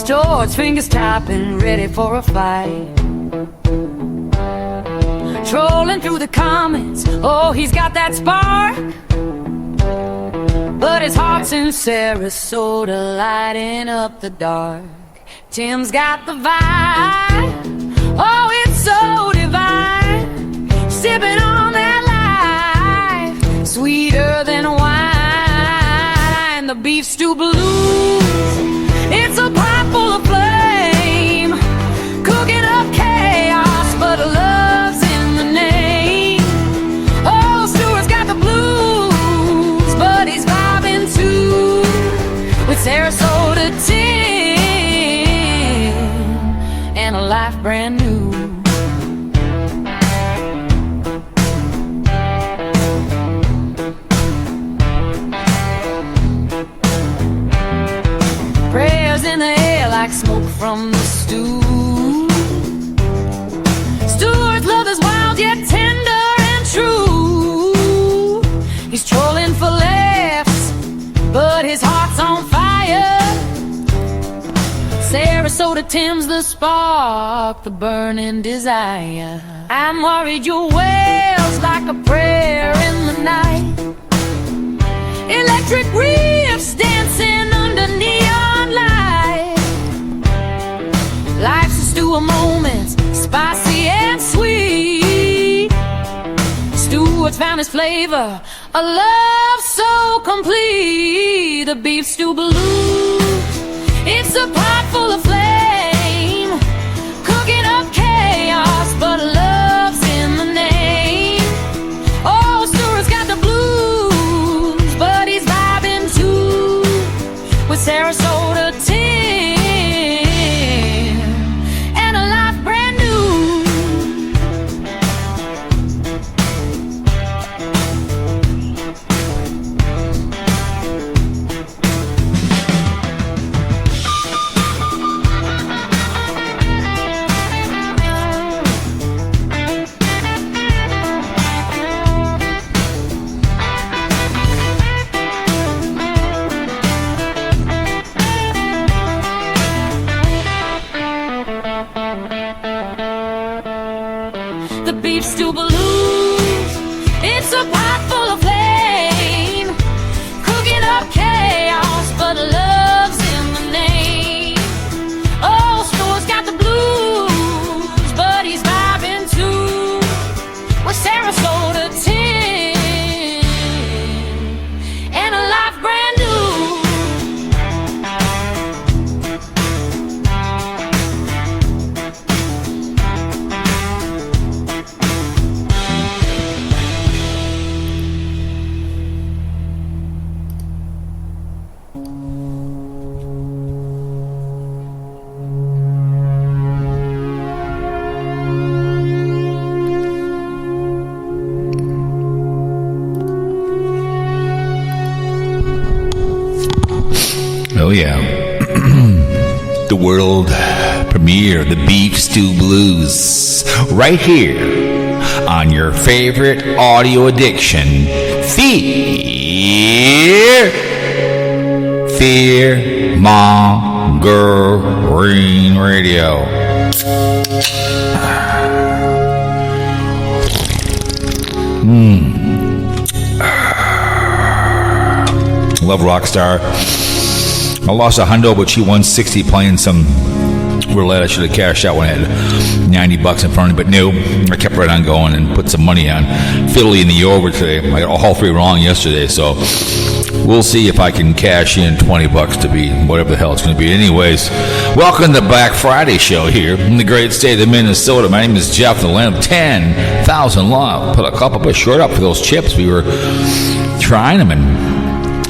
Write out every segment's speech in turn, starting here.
George, fingers tapping, ready for a fight. Trolling through the comments, oh, he's got that spark. But his heart's in Sarasota, lighting up the dark. Tim's got the vibe, oh, it's so divine. Sipping on that life, sweeter than wine. The beef stew blues, it's a pot full of flame, cooking up chaos, but love's in the name. Oh, Stuart's got the blues, but he's vibing too with Sarasota Tim and a life brand new. Prayers in the air like smoke from the stew. Stuart's love is wild yet tender and true. He's trolling for laughs, but his heart's on fire. Sarasota Tim's the spark, the burning desire. I'm worried your wail's like a prayer in the night. Electric riffs dancing under neon light. Life's a stew of moments, spicy and sweet. Stuart's found his flavor, a love so complete. The beef stew blues, it's a pot full of flame, cooking up chaos, but love's in the name. Oh, Stuart's got the blues, but he's vibing too with Sarasota Tim and a life brand new. The beef stew blues, it's a pot full of flame, cooking up chaos, but love's in the name. Oh, Stuart's got the blues, but he's vibing too with Sarasota Tim and a life brand Oh yeah. The world premiere, the Beef Stew Blues, right here on your favorite audio addiction, Fear Mongering Radio. Love Rockstar. I lost $100, but she won 60 playing some roulette. I should have cashed out when I had $90 in front of me, but no, I kept right on going and put some money on Philly in the over today. I got all three wrong yesterday, so we'll see if I can cash in $20 to be whatever the hell it's going to be. Anyways, welcome to the Black Friday show here in the great state of Minnesota. My name is Jeff, the land of 10,000 love. Put a couple of short up for those chips. We were trying them, and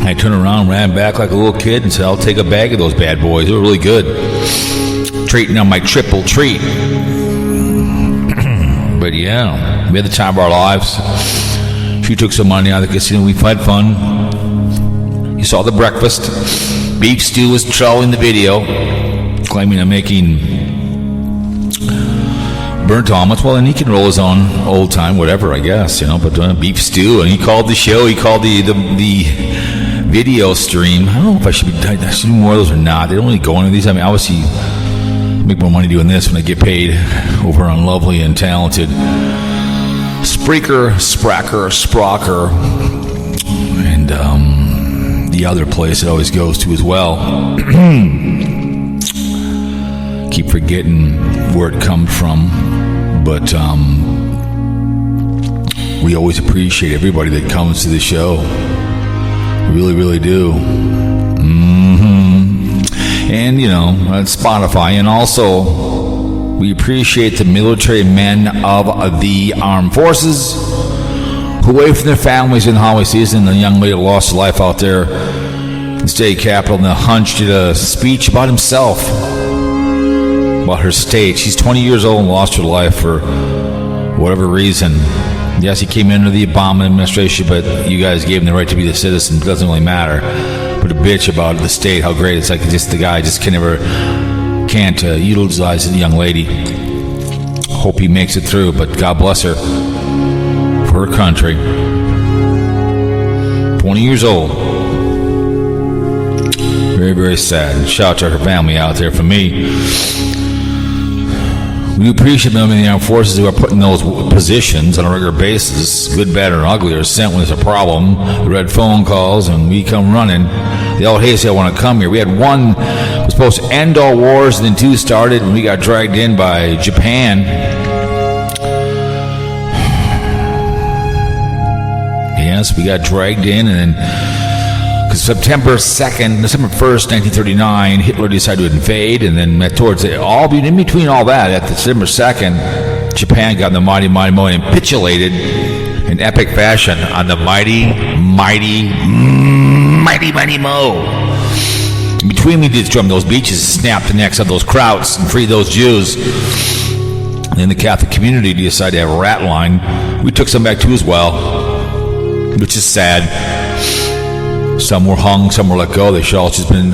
I turned around, ran back like a little kid, and said, I'll take a bag of those bad boys. They were really good. Treating on my triple treat. But yeah, we had the time of our lives. She took some money out of the casino. We had fun. You saw the breakfast. Beef Stew was trolling the video, claiming I'm making burnt omelets. Well, and he can roll his own old time, whatever, I guess, you know. But Beef Stew, and he called the show. He called the video stream. I don't know if I should do more of those or not. They don't really go into these. I mean, obviously, make more money doing this when I get paid over on lovely and talented Spreaker, Sprocker, and the other place it always goes to as well. Keep forgetting where it comes from, but we always appreciate everybody that comes to the show. We really, really do. And, on Spotify. And also, we appreciate the military men of the armed forces who away from their families in the holiday season. The young lady lost her life out there in the state capitol, and the Hunch did a speech about himself, about her state. She's 20 years old and lost her life for whatever reason. Yes, he came into the Obama administration, but you guys gave him the right to be the citizen. It doesn't really matter. But a bitch about the state, how great it's like just the guy just can't utilize the young lady. Hope he makes it through, but God bless her for her country. 20 years old. Very, very sad. Shout out to her family out there from me. We appreciate them in the armed forces who are put in those positions on a regular basis. Good, bad, or ugly are sent when there's a problem. The red phone calls, and we come running. They all, hey, say I want to come here. We had one was supposed to end all wars, and then two started, and we got dragged in by Japan. Yes, we got dragged in, and then September 2nd, December 1st, 1939, Hitler decided to invade, and then in between all that, at December 2nd, Japan got in the mighty Mo and capitulated in epic fashion on the mighty Mo. In between, we did storm those beaches, snap the necks of those Krauts, and free those Jews. And then the Catholic community decided to have a rat line. We took some back too as well, which is sad. Some were hung, some were let go. They should all just been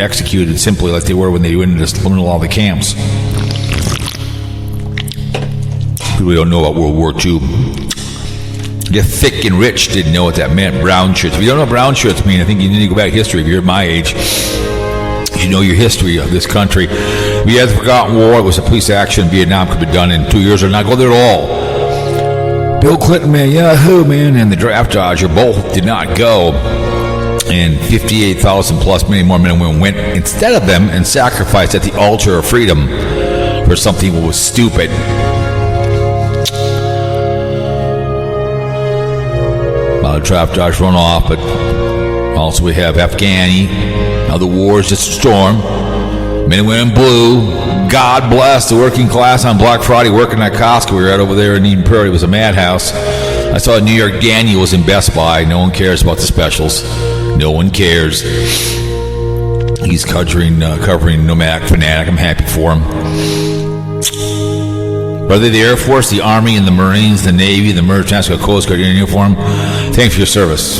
executed simply like they were when they went into all the camps. People don't know about World War II. The thick and rich didn't know what that meant. Brown shirts. If you don't know what brown shirts mean, I think you need to go back to history. If you're my age, you know your history of this country. We had the Forgotten War. It was a police action in Vietnam. Could be done in 2 years or not go there at all. Bill Clinton, man, Yahoo, man, and the draft dodger both did not go. And 58,000 plus many more men and women went instead of them and sacrificed at the altar of freedom for something that was stupid. A lot of draft dodgers run off, but also we have Afghani. Now the war is just a storm. Men and women in blue. God bless the working class on Black Friday working at Costco. We were right over there in Eden Prairie. It was a madhouse. I saw New York Daniels in Best Buy. No one cares about the specials. No one cares. He's covering Nomadic Fanatic. I'm happy for him. Whether the Air Force, the Army, and the Marines, the Navy, the Merchant Marine, Coast Guard, your uniform, thanks for your service.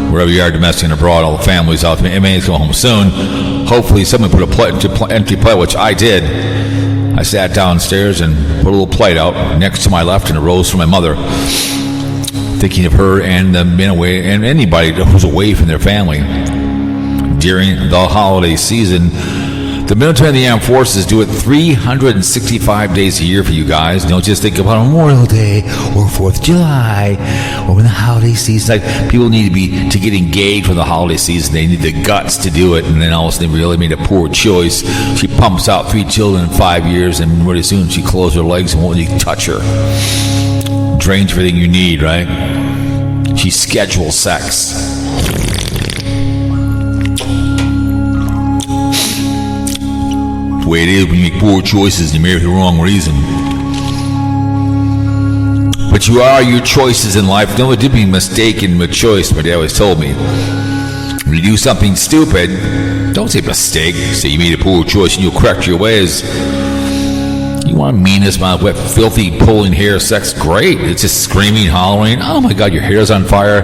Wherever you are, domestic and abroad, all the families out there. MAs go home soon. Hopefully someone put a empty plate, which I did. I sat downstairs and put a little plate out next to my left and a rose for my mother. Thinking of her and the men away and anybody who's away from their family during the holiday season. The military and the armed forces do it 365 days a year for you guys. Don't just think about Memorial Day or 4th of July or when the holiday season. Like, people need to get engaged for the holiday season. They need the guts to do it, and then all of a sudden they really made a poor choice. She pumps out 3 children in 5 years, and pretty soon she closes her legs and won't let you touch her. Drains everything you need, right? She schedules sex. The way it is when you make poor choices and you marry for the wrong reason. But you are your choices in life. Don't let it be mistaken with choice, my dad always told me. When you do something stupid, don't say mistake. Say you made a poor choice and you'll correct your ways. You want meanness, my wet, filthy, pulling hair sex? Great. It's just screaming, hollering. Oh my God, your hair's on fire.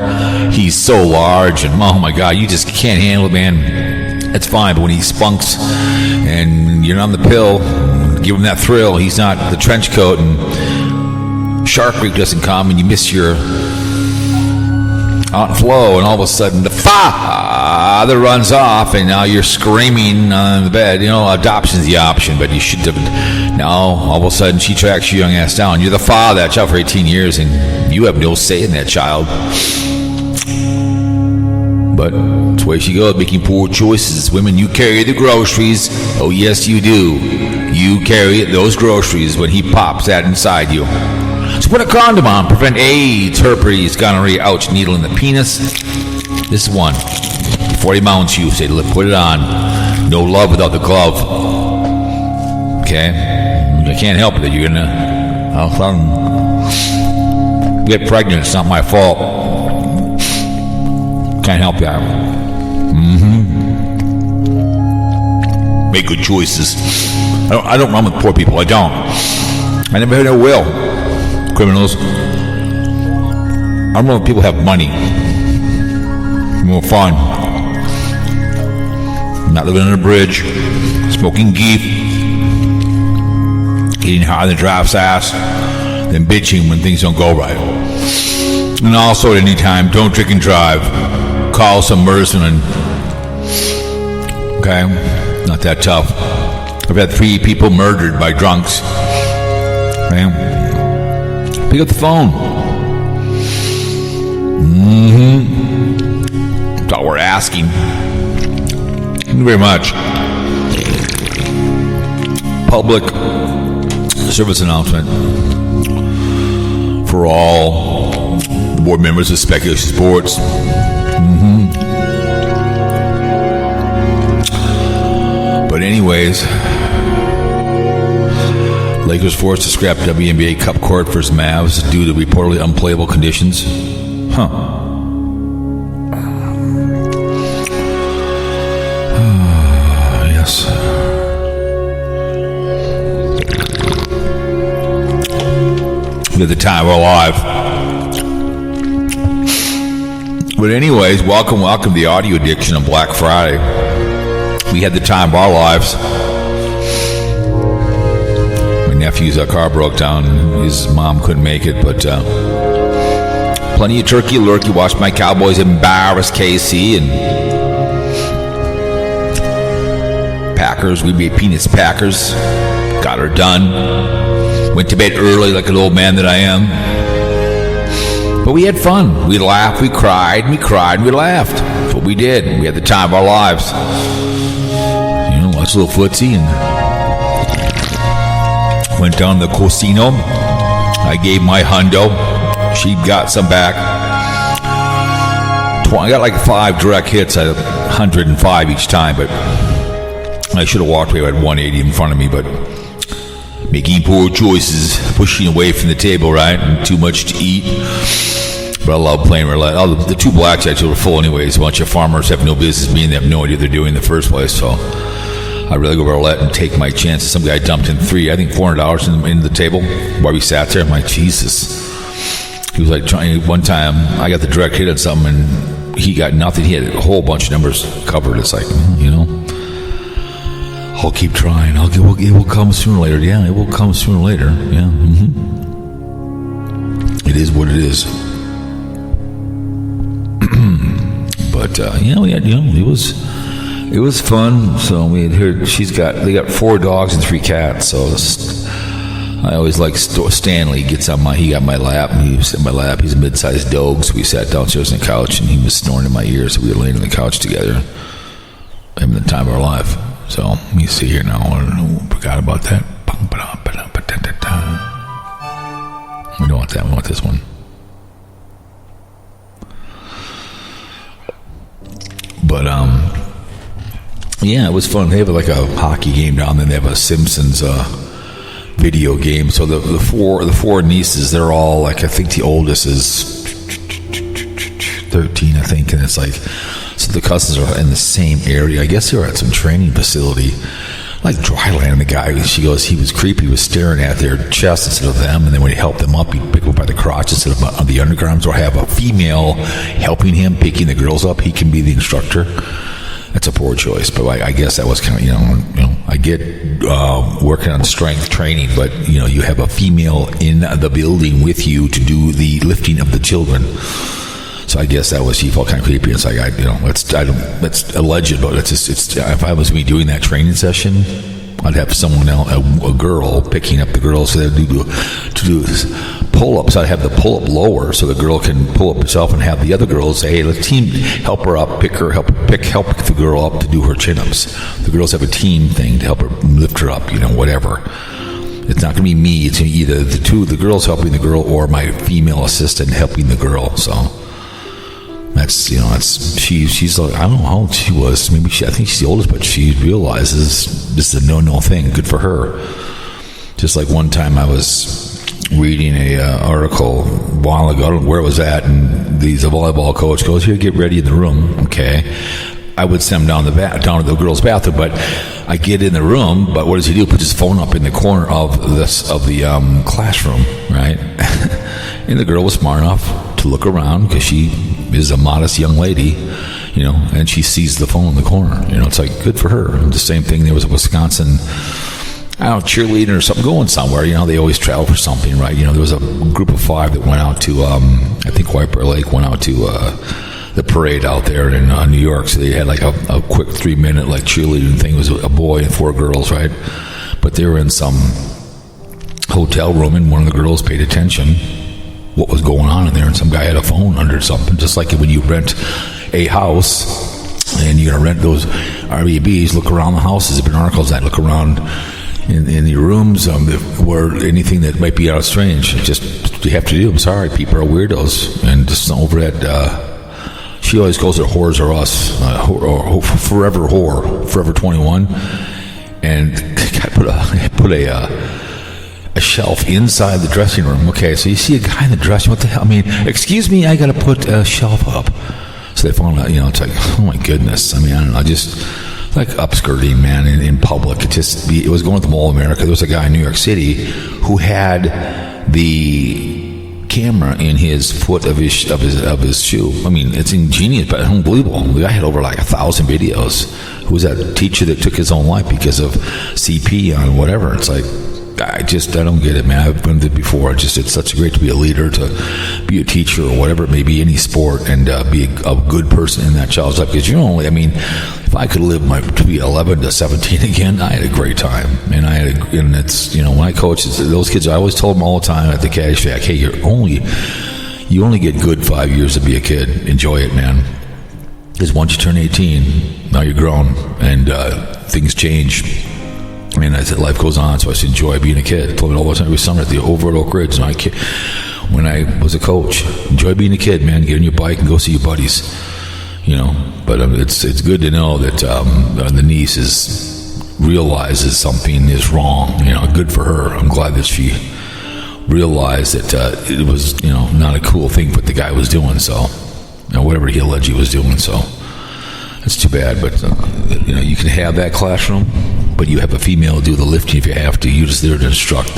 He's so large, and oh my God, you just can't handle it, man. It's fine, but when he spunks and you're on the pill, give him that thrill. He's not the trench coat, and Shark Week doesn't come, and you miss your out in flow, and all of a sudden the father runs off, and now you're screaming on the bed. Adoption's the option, but you should have. Now all of a sudden she tracks your young ass down. You're the father of that child for 18 years, and you have no say in that child. But that's the way she goes, making poor choices. Women, you carry the groceries. Oh yes, you do. You carry those groceries when he pops that inside you. So put a condom on, prevent AIDS, herpes, gonorrhea, ouch, needle in the penis. This is one. Before he mounts you, say, put it on. No love without the glove. Okay? I can't help it. You're gonna all of a sudden get pregnant. It's not my fault. Can't help that. Make good choices. I don't run with poor people. I don't. I never will. Criminals. I don't know if people have money. More fun. Not living on a bridge. Smoking geef. Eating higher than giraffe's ass. Then bitching when things don't go right. And also at any time, don't drink and drive. Call some Mersman. Okay? Not that tough. I've had 3 people murdered by drunks. Okay? Pick up the phone. That's all we're asking. Thank you very much. Public service announcement for all board members of Speculation Sports. But anyways, Lakers forced to scrap WNBA Cup court versus Mavs due to reportedly unplayable conditions. Yes. At the time we're alive. But anyways, welcome to the audio addiction on Black Friday. We had the time of our lives. My nephew's car broke down. His mom couldn't make it, but plenty of turkey lurkey. Watched my Cowboys embarrass KC and Packers. We made peanuts Packers. Got her done. Went to bed early like an old man that I am. But we had fun. We laughed, we cried, we laughed. That's what we did. We had the time of our lives. Watched a little footsie and went down to the casino. I gave my hundo. She got some back. I got like 5 direct hits at 105 each time, but I should have walked away with 180 in front of me, but making poor choices, pushing away from the table, right? And too much to eat. But I love playing roulette. The 2 blackjacks were full anyways. A bunch of farmers have no business being. They have no idea what they're doing in the first place. So I'd rather go roulette and take my chances. Some guy dumped in $400 into the table while we sat there. I'm like, Jesus. He was like trying. One time I got the direct hit on something and he got nothing. He had a whole bunch of numbers covered. It's like, I'll keep trying. It will come sooner or later. Yeah, it will come sooner or later. Yeah. It is what it is. But we had, it was fun. So we had heard they got 4 dogs and 3 cats. So I always like Stanley he got my lap. He was in my lap. He's a mid-sized dog. So we sat downstairs on the couch and he was snoring in my ear. So we were laying on the couch together, having the time of our life. So let me see here now. I forgot about that. We don't want that. We want this one. But it was fun. They have like a hockey game down there. They have a Simpsons video game. So the four nieces, they're all like, I think the oldest is 13, I think, and it's like, so the cousins are in the same area. I guess they were at some training facility, like dryland. The guy, she goes, he was creepy. He was staring at their chest instead of them, and then when he helped them up, he'd pick them up by the crotch instead of on the undergarments, or have a female helping him picking the girls up. He can be the instructor. That's a poor choice, but I guess that was kind of, I get working on strength training, but you have a female in the building with you to do the lifting of the children. So I guess she felt kind of creepy. It's like, it's alleged, but it's if I was me doing that training session, I'd have someone else, a girl, picking up the girls to do pull-ups. I'd have the pull-up lower so the girl can pull up herself, and have the other girls say, hey, let's team help her up, help the girl up to do her chin-ups. The girls have a team thing to help her lift her up, whatever. It's not going to be me. It's going to be either the girls helping the girl or my female assistant helping the girl. So she's like, I don't know how old she was. Maybe I think she's the oldest, but she realizes this is a no thing. Good for her. Just like one time I was reading a article a while ago, I don't know where it was at, and the volleyball coach goes, here, get ready in the room. Okay. I would send him down to the girls' bathroom, but I get in the room, but what does he do? Put his phone up in the corner of the classroom, right? And the girl was smart enough to look around, because she is a modest young lady, and she sees the phone in the corner. It's like, good for her. And the same thing, there was a Wisconsin, cheerleader or something going somewhere. They always travel for something, right? There was a group of 5 that went out to, I think White Bear Lake, went out to the parade out there in New York. So they had like a quick 3-minute cheerleading thing. It was a boy and 4 girls, right? But they were in some hotel room, and one of the girls paid attention what was going on in there, and some guy had a phone under something. Just like when you rent a house and you're going to rent those Airbnbs, look around the houses. There's been articles that look around in your rooms where anything that might be out of strange. It's just you have to do. I'm sorry, people are weirdos. And just over at she always goes to Whores R Us, Forever Whore, Forever 21, and I put a shelf inside the dressing room. Okay, so you see a guy in the dressing room. What the hell? I mean, excuse me, I got to put a shelf up. So they found out, it's like, oh my goodness. I mean, I don't know, just like upskirting, man, in public. It was going to the Mall of America. There was a guy in New York City who had the camera in his foot of his shoe. I mean, it's ingenious, but unbelievable. The guy had over 1,000 videos. Who was that teacher that took his own life because of CP on whatever? It's like, I don't get it, man. I've been there before. It's such great to be a leader, to be a teacher or whatever it may be, any sport, and be a good person in that child's life. Because if I could live to be 11 to 17 again, I had a great time. And it's, when I coach those kids, I always told them all the time at the Caddy Shack, hey, you only get good 5 years to be a kid. Enjoy it, man. Because once you turn 18, now you're grown, and things change. I mean, as life goes on, so I just enjoy being a kid. I told it all the time every summer at the Over at Oak Ridge. When I was a coach, enjoy being a kid, man. Get on your bike and go see your buddies. But it's good to know that the niece realizes something is wrong. Good for her. I'm glad that she realized that it was not a cool thing what the guy was doing. So whatever he alleged he was doing. So it's too bad. But you can have that classroom, but you have a female do the lifting if you have to. You're just there to instruct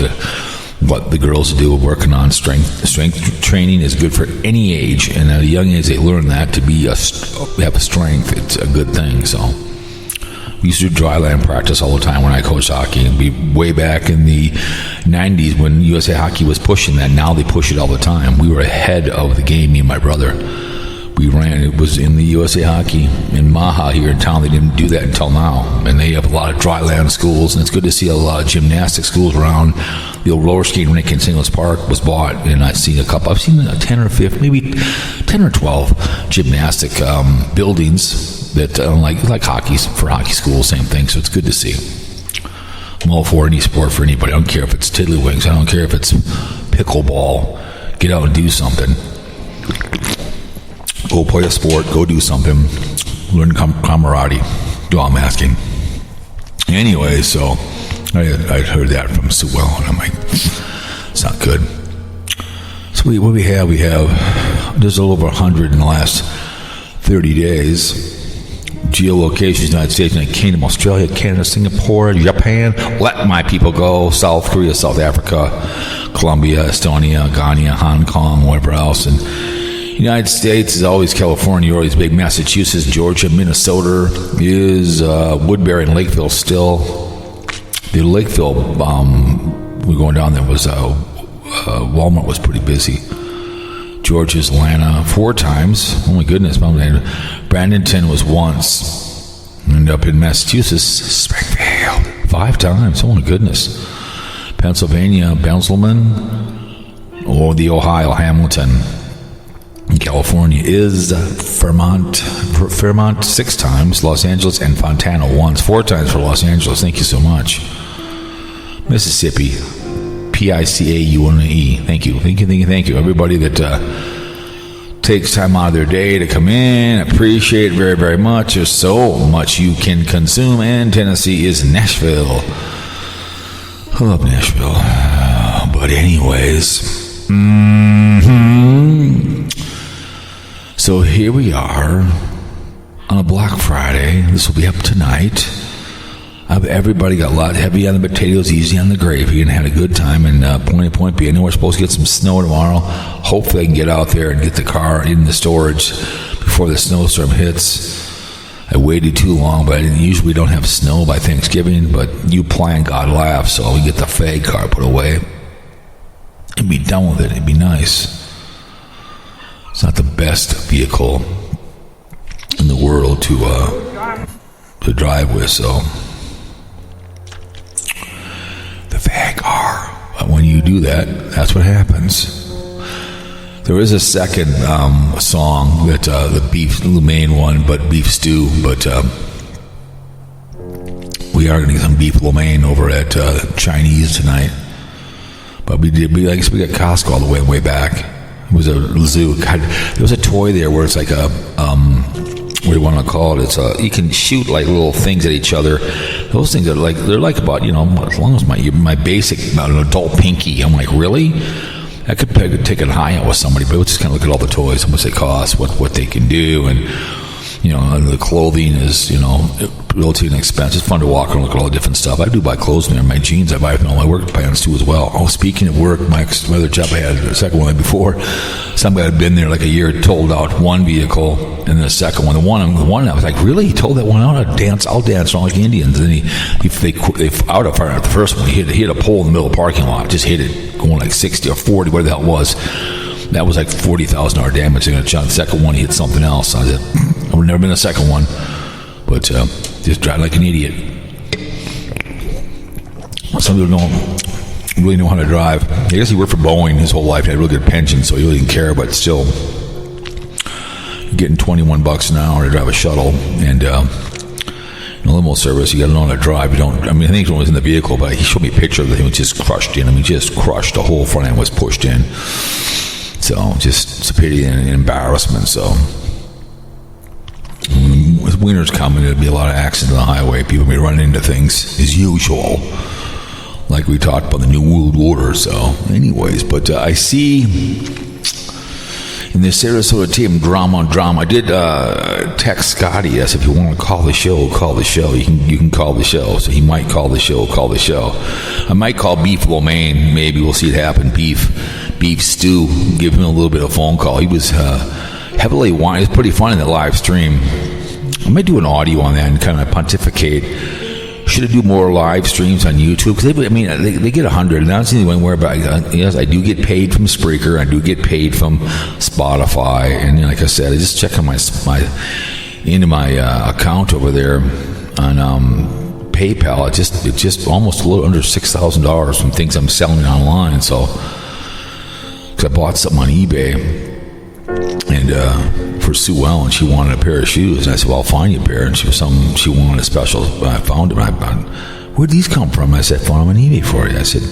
what the girls do. Working on strength training is good for any age, and at a young age they learn that to have a strength. It's a good thing. So we used to do dry land practice all the time when I coached hockey. And way back in the 90s when USA Hockey was pushing that. Now they push it all the time. We were ahead of the game, me and my brother. We ran. It was in the USA Hockey in Maha here in town. They didn't do that until now, and they have a lot of dry land schools, and it's good to see a lot of gymnastic schools around. The old roller skating rink in St. Louis Park was bought, and I've seen a couple. I've seen 10 or 15, maybe 10 or 12 gymnastic buildings that like hockey for hockey schools. Same thing. So it's good to see. I'm all for any sport for anybody. I don't care if it's tiddlywinks. I don't care if it's pickleball. Get out and do something. Go play a sport, go do something, learn camaraderie. Do all I'm asking. Anyway, so I heard that from Sue Well, and I'm like, it's not good. So what we have, there's a little over 100 in the last 30 days. Geolocations, United States, United Kingdom, Australia, Canada, Singapore, Japan. Let my people go. South Korea, South Africa, Colombia, Estonia, Ghana, Hong Kong, whatever else. And United States is always California, you're always big. Massachusetts, Georgia, Minnesota is Woodbury and Lakeville still. The Lakeville, we're going down there, was Walmart was pretty busy. Georgia's Atlanta 4 times. Oh my goodness. Bradenton was once. And up in Massachusetts, Springfield 5 times. Oh my goodness. Pennsylvania, Benselman, or the Ohio Hamilton. In California is Fairmont 6 times. Los Angeles and Fontana once. 4 times for Los Angeles. Thank you so much. Mississippi, Picaune. Thank you. Everybody that takes time out of their day to come in. Appreciate it very, very much. There's so much you can consume. And Tennessee is Nashville. I love Nashville. But anyways. So here we are on a Black Friday. This will be up tonight. Everybody got a lot heavy on the potatoes, easy on the gravy, and had a good time. And point B, I know we're supposed to get some snow tomorrow. Hopefully I can get out there and get the car in the storage before the snowstorm hits. I waited too long, but usually don't have snow by Thanksgiving, but you plan, God laughs, so we get the fag car put away and be done with it. It'd be nice. It's not the best vehicle in the world to drive with, so the fag car. But when you do that, that's what happens. There is a second song that the beef, the main one, but beef stew. But we are going to get some beef lo mein over at Chinese tonight. But we got Costco all the way back. It was a zoo. God, there was a toy there where it's like a what do you want to call it? It's you can shoot like little things at each other. Those things are like they're like about as long as my basic about an adult pinky. I'm like, really? I could take it high out with somebody, but we'll just kind of look at all the toys, how much they cost, what they can do, and the clothing is relatively inexpensive. It's fun to walk and look at all the different stuff. I do buy clothes in there. My jeans I buy from all my work pants too as well. Oh, speaking of work, my other job I had, the second one before, somebody had been there like a year, told out one vehicle, and the second one, the one I was like, really? He told that one out? I'll dance around like Indians. And they out of fire at the first one. He hit a pole in the middle of the parking lot, just hit it, going like 60 or 40, whatever the hell it was. That was like $40,000 damage. The second one, he hit something else. I said, I've never been a second one, but just drive like an idiot. Some people don't really know how to drive. I guess he worked for Boeing his whole life. He had a really good pension, so he really didn't care. But still, getting $21 an hour to drive a shuttle and limo service, you got to know how to drive. I think it was in the vehicle, but he showed me a picture of the thing. It was just crushed in. Just crushed. The whole front end was pushed in. So just stupidity and embarrassment. So with winter's coming, there'll be a lot of accidents on the highway. People will be running into things as usual, like we talked about the New World Order. So anyways, but I see in the Sarasota team drama. I did text Scotty. Yes, if you want to call the show, call the show. You can call the show. So he might call the show. I might call beef lo mein. Maybe we'll see it happen. Beef stew. Give him a little bit of phone call. He was heavily whining. It's pretty fun in the live stream. I might do an audio on that and kind of pontificate. Should I do more live streams on YouTube? Because they get 100, and I don't see anyone anywhere. But yes, I do get paid from Spreaker. I do get paid from Spotify, and like I said, I just check on my account over there on PayPal. It's just almost a little under $6,000 from things I'm selling online. So, because I bought something on eBay, and for Sue Ellen, she wanted a pair of shoes, and I said, well, I'll find you a pair. And she wanted a special. I found them. Where'd these come from? I said, found them on eBay for you. I said,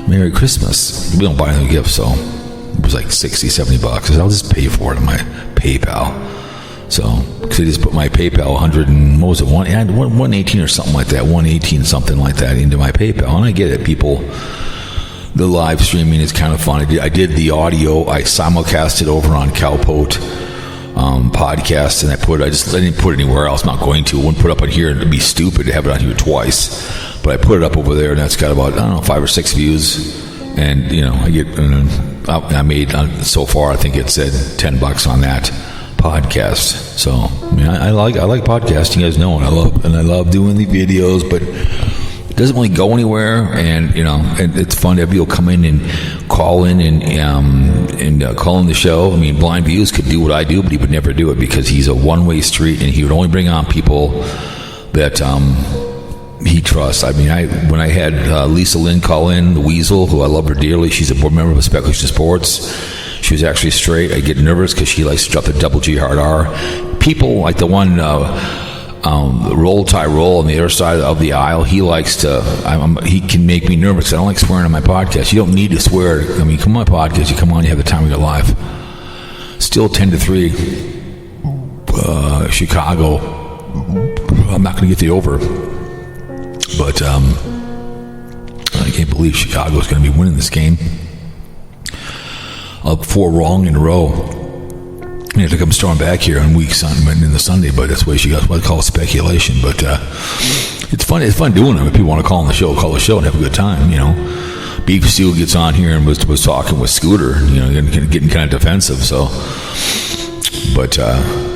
Merry Christmas. We don't buy any gifts, so it was like $60-$70. I said, I'll just pay for it on my PayPal. So, because I just put my PayPal 118 or something like that, 118 something like that into my PayPal, and I get it, people. The live streaming is kind of fun. I did the audio. I simulcast it over on Cowpote podcast, and I didn't put it anywhere else. I'm not going to. I wouldn't put it up on here. It'd be stupid to have it on here twice. But I put it up over there, and that's got about 5 or 6 views. And I made so far. I think it said $10 on that podcast. So I like podcasting. You guys know, and I love doing the videos, but It doesn't really go anywhere, and it's fun to have people come in and call in and call in the show. I mean, Blind Views could do what I do, but he would never do it because he's a one-way street, and he would only bring on people that he trusts. I mean, when I had Lisa Lynn call in, the Weasel, who I love her dearly, she's a board member of Speculation Sports. She was actually straight. I get nervous because she likes to drop the double G hard R. People like the one. Roll Tyrol on the other side of the aisle, he likes to he can make me nervous. I don't like swearing on my podcast. You don't need to swear. I mean, come on my podcast, you come on, you have the time of your life. Still 10-3 Chicago. I'm not going to get the over, but I can't believe Chicago's going to be winning this game. Up 4 wrong in a row. I had to come storm back here on week in the Sunday, but that's the way she got what I call speculation. But it's fun. It's fun doing them. If people want to call the show and have a good time. Beef Stew gets on here and was talking with Scooter. Getting kind of defensive. So, but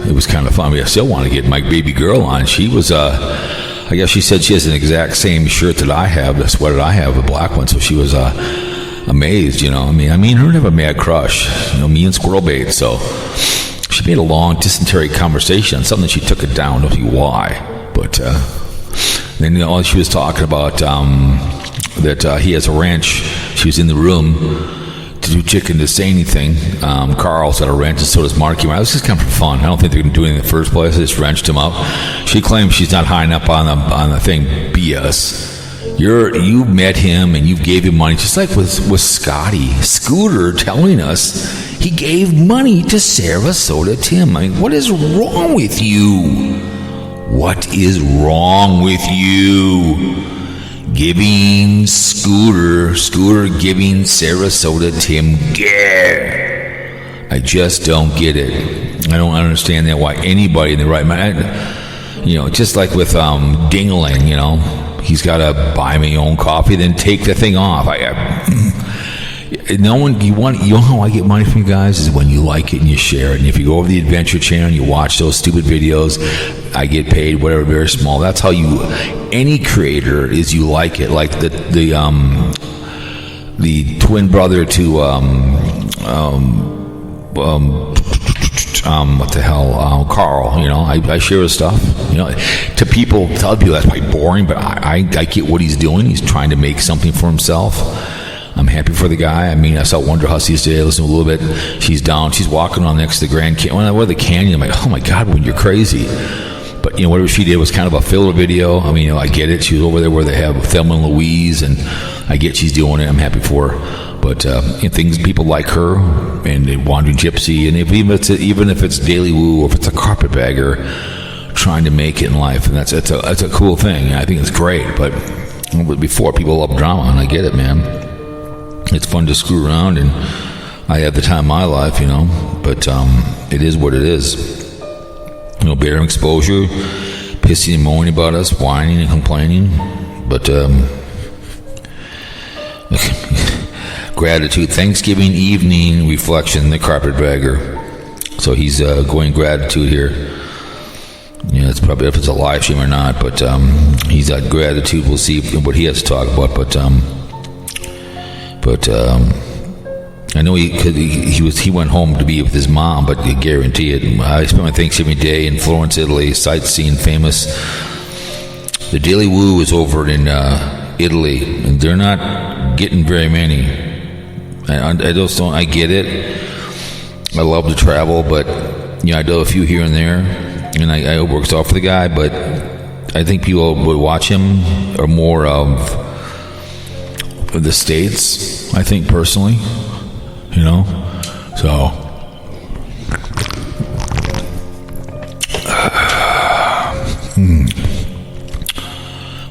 it was kind of fun. I still want to get my baby girl on. She was. I guess she said she has an exact same shirt that I have, the sweater I have, a black one. So she was amazed. I mean, her and I have a mad crush. Me and Squirrel Bait. So. She made a long dysentery conversation on something. She took it down. I don't know why, but then she was talking about that he has a ranch. She was in the room to do chicken to say anything. Carl's at a ranch, and so does Marky. I was just kind of for fun. I don't think they're going to do anything in the first place. I just wrenched him up. She claims she's not high enough on the thing. BS. You met him and you gave him money, just like with Scooter telling us he gave money to Sarasota Tim. I mean, what is wrong with you? What is wrong with you? Giving Scooter giving Sarasota Tim. Yeah. I just don't get it. I don't understand that why anybody in the right mind, just like with Dingling, he's got to buy me own coffee, then take the thing off. No one, you know how I get money from you guys is when you like it and you share it. And if you go over the Adventure Channel and you watch those stupid videos, I get paid whatever, very small. That's how any creator is. You like it, like the twin brother to what the hell, Carl. I share his stuff. To people, to other people that's probably boring, but I get what he's doing. He's trying to make something for himself. I'm happy for the guy. I mean, I saw Wonder Hussies today. I listened a little bit. She's down. She's walking on next to the Grand Canyon. When I went to the canyon, I'm like, oh my God, when you're crazy. But whatever she did was kind of a filler video. I mean, I get it. She was over there where they have Thelma and Louise, and I get she's doing it. I'm happy for her. But things, people like her and the Wandering Gypsy, and even if it's Daily Woo or if it's a carpetbagger trying to make it in life, and that's a cool thing. I think it's great. But before, people love drama, and I get it, man. It's fun to screw around, and I have the time of my life, But it is what it is. Bearing exposure, pissing and moaning about us, whining and complaining. But gratitude, Thanksgiving evening reflection, the carpetbagger. So he's going gratitude here. It's probably if it's a live stream or not, but he's got gratitude. We'll see what he has to talk about. But I know he went home to be with his mom, but I guarantee it. I spent my Thanksgiving Day in Florence, Italy, sightseeing famous. The Daily Woo is over in Italy, and they're not getting very many. I just don't. I get it. I love to travel, but I do a few here and there, and I hope it works out for the guy. But I think people would watch him are more of the States. I think personally, so.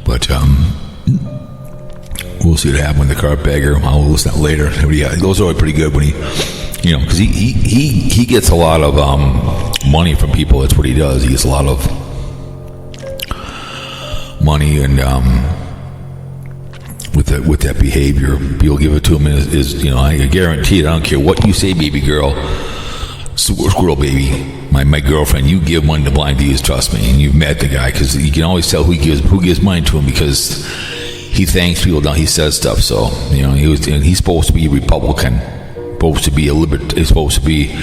But we'll see what happens with the carpetbagger. I'll listen to that later. Those are always pretty good when he, because he gets a lot of money from people. That's what he does. He gets a lot of money, and with that behavior, people give it to him. I guarantee it. I don't care what you say, baby girl, squirrel baby. My girlfriend, you give money to Blind Views, trust me, and you've met the guy, because you can always tell who gives money to him, because he thanks people. Now he says stuff. So he's supposed to be a Republican, supposed to be he's supposed to be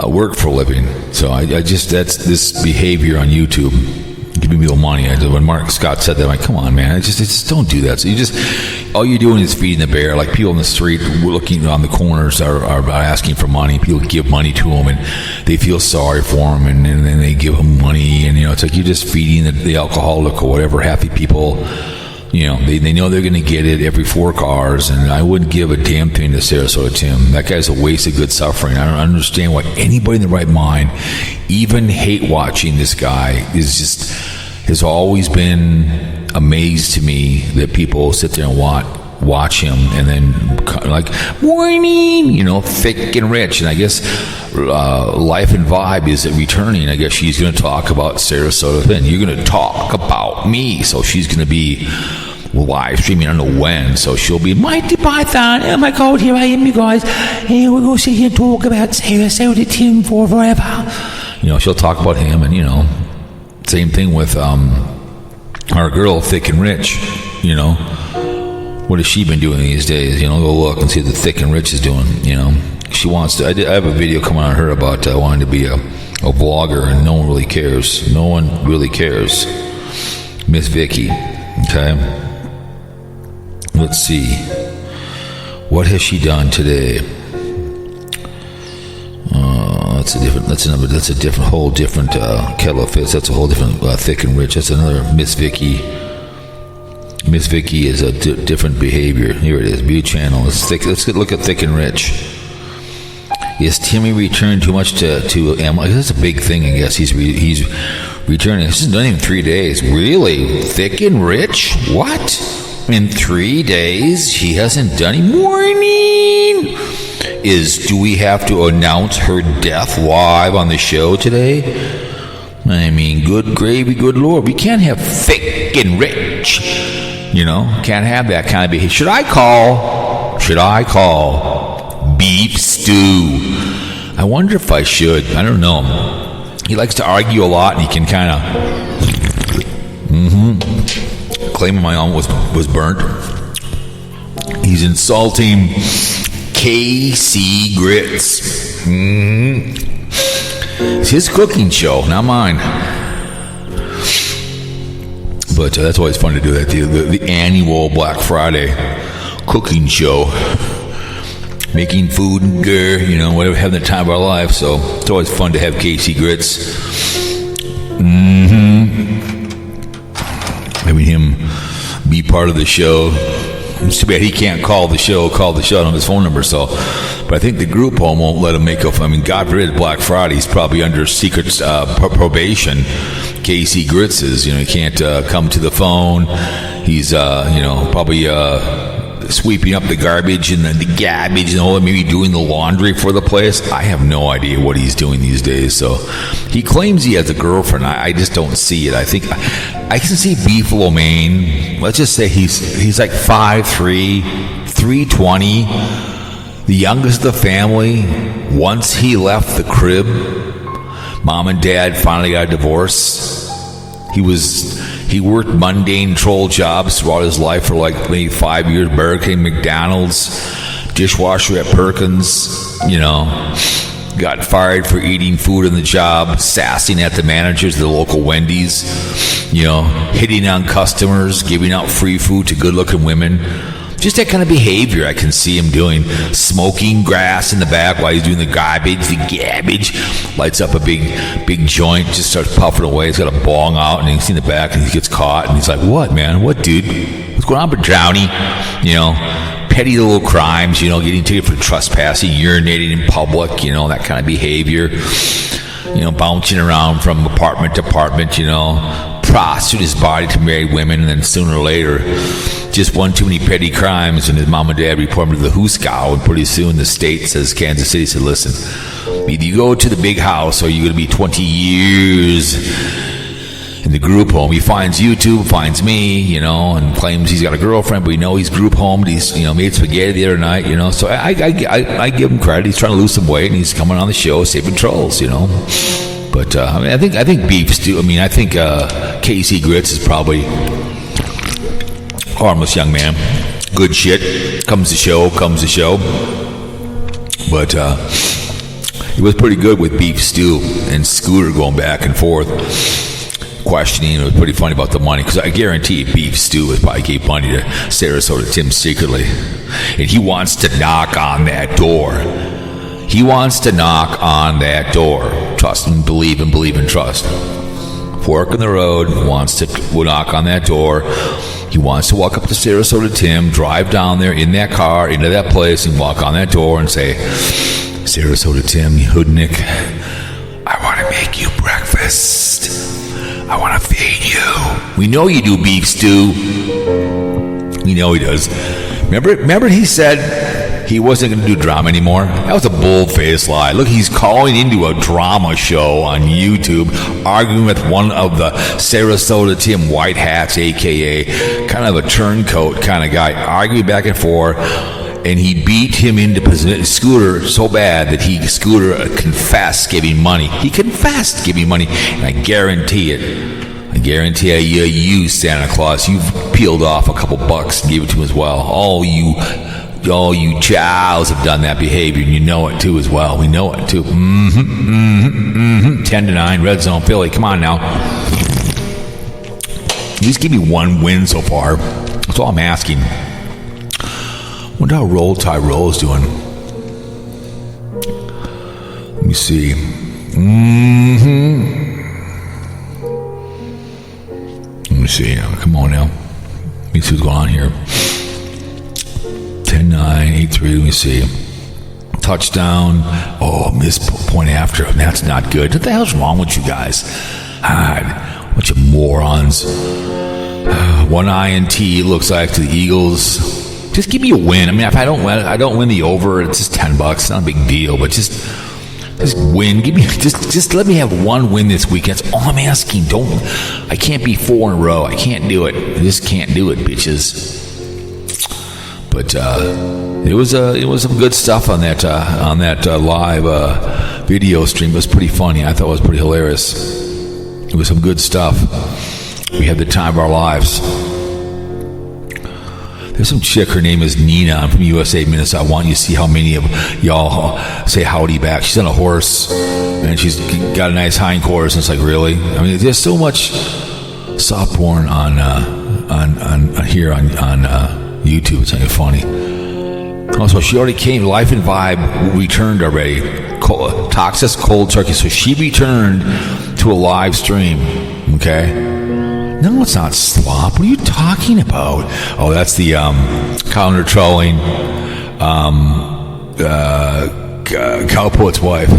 work for a living. So I just that's this behavior on YouTube. Giving me the money. When Mark Scott said that, I'm like, come on, man! Just don't do that. So all you're doing is feeding the bear. Like people in the street looking on the corners are asking for money. People give money to them, and they feel sorry for them, and then they give them money, and it's like you're just feeding the alcoholic or whatever. Happy people, they know they're going to get it every 4 cars, and I wouldn't give a damn thing to Sarasota Tim. That guy's a waste of good suffering. I don't understand why anybody in the right mind even hate watching this guy. Has always been amazed to me that people sit there and watch him and then like, morning, thick and rich. And I guess Life and Vibe is returning. I guess she's going to talk about Sarasota then. You're going to talk about me. So she's going to be live streaming. I don't know when. So she'll be Mighty Python. Oh my God, here I am, you guys. Hey, we're going to sit here and talk about Sarasota Tim forever. She'll talk about him, and same thing with our girl, Thick and Rich. What has she been doing these days? Go look and see what the Thick and Rich is doing. She wants to. I have a video coming on her about wanting to be a vlogger, and no one really cares. No one really cares. Miss Vicky. Okay. Let's see. What has she done today? That's a whole different kettle of fish. That's a whole different Thick and Rich. That's another Miss Vicky. Miss Vicky is a different behavior. Here it is. View channel. Let's look at Thick and Rich. Is Timmy returned too much to Emma? That's a big thing, I guess. He's returning. This is not even 3 days. Really? Thick and Rich? What? In 3 days? He hasn't done any morning. Do we have to announce her death live on the show today? I mean, good gravy, good Lord. We can't have Thick and Rich. Can't have that kind of behavior. Should I call beef stew? I wonder if I should. I don't know. He likes to argue a lot, and he can kind of claiming my arm was burnt. He's insulting KC Grits. It's his cooking show, not mine. But that's always fun to do that. The annual Black Friday cooking show. Making food and whatever, having the time of our life. So it's always fun to have KC Grits. Having him be part of the show. It's too bad he can't call the show on his phone number. So, but I think the group home won't let him make up. I mean, God forbid, Black Friday. He's probably under secret probation. KC Grits is, he can't come to the phone. He's, probably sweeping up the garbage and the gabbage and maybe doing the laundry for the place. I have no idea what he's doing these days. So he claims he has a girlfriend. I just don't see it. I think I can see Beef Lomain. Let's just say he's like 5'3", 320, the youngest of the family. Once he left the crib, Mom and Dad finally got a divorce. He worked mundane troll jobs throughout his life for like maybe 5 years. Burger King, McDonald's, dishwasher at Perkins, got fired for eating food on the job, sassing at the managers of the local Wendy's, hitting on customers, giving out free food to good-looking women. Just that kind of behavior I can see him doing. Smoking grass in the back while he's doing the gabbage. Lights up a big joint, just starts puffing away. He's got a bong out, and he's in the back, and he gets caught, and he's like, what, man? What, dude? What's going on, Drowny? Petty little crimes, getting ticket for trespassing, urinating in public, that kind of behavior. Bouncing around from apartment to apartment, prostitute his body to married women, and then sooner or later, just one too many petty crimes, and his mom and dad report him to the Huskow, and pretty soon the state says, Kansas City said, listen, either you go to the big house or you're going to be 20 years in the group home. He finds YouTube, finds me, and claims he's got a girlfriend, but we know he's group homed. He's, made spaghetti the other night, so I give him credit. He's trying to lose some weight, and he's coming on the show saving trolls, But I think beef stew. I think KC Grits is probably Harmless young man. Good shit. Comes to show. But it was pretty good with Beef Stew and Scooter going back and forth, questioning. It was pretty funny about the money, because I guarantee Beef Stew has probably gave money to Sarasota Tim secretly. And he wants to knock on that door. Trust and believe and trust. Fork in the road, will knock on that door. He wants to walk up to Sarasota Tim, drive down there in that car, into that place, and walk on that door and say, Sarasota Tim, you hoodnick, I want to make you breakfast. I want to feed you. We know you do, Beef Stew. We know he does. Remember he said he wasn't going to do drama anymore? That was a bold-faced lie. Look, he's calling into a drama show on YouTube, arguing with one of the Sarasota Tim White Hats, a.k.a. kind of a turncoat kind of guy, arguing back and forth, and he beat him into Scooter so bad that Scooter confessed giving money. He confessed giving money, and I guarantee you, Santa Claus, you've peeled off a couple bucks and gave it to him as well. All you chows have done that behavior, and you know it too as well. We know it too. 10-9, Red Zone, Philly. Come on now. Just give me one win so far. That's all I'm asking. Wonder how Roll Tyrole's doing. Let me see. Let me see. Come on now. Let me see what's going on here. 10-9, 8-3. Let me see. Touchdown. Oh, missed point after. That's not good. What the hell's wrong with you guys? God, bunch of morons. One INT looks like to the Eagles. Just give me a win. I mean, if I don't win the over, it's just $10. Not a big deal, but just win. Give me just let me have one win this week. That's all I'm asking. I can't be 4 in a row. I can't do it. I just can't do it, bitches. But it was some good stuff on that live video stream. It was pretty funny. I thought it was pretty hilarious. It was some good stuff. We had the time of our lives. There's some chick, her name is Nina. I'm from USA Minnesota. I want you to see how many of y'all say howdy back. She's on a horse, and she's got a nice hindquarters, and it's like, really? I mean, there's so much soft porn on here on YouTube. It's not even funny. Also, she already came. Life and Vibe returned already. Toxic Cold Turkey. So she returned to a live stream. Okay? No, it's not slop. What are you talking about? Oh, that's the counter trolling Cowpote's wife.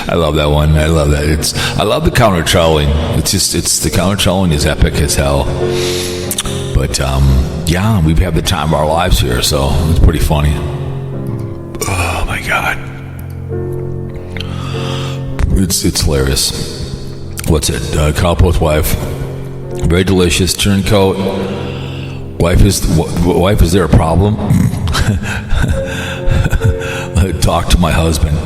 I love that one. I love that. I love the counter trolling. It's the counter trolling is epic as hell. But yeah, we've had the time of our lives here, so it's pretty funny. Oh my God. It's hilarious. What's it? Cowpote's wife. Very delicious. Turncoat. Wife, is there a problem? Talk to my husband.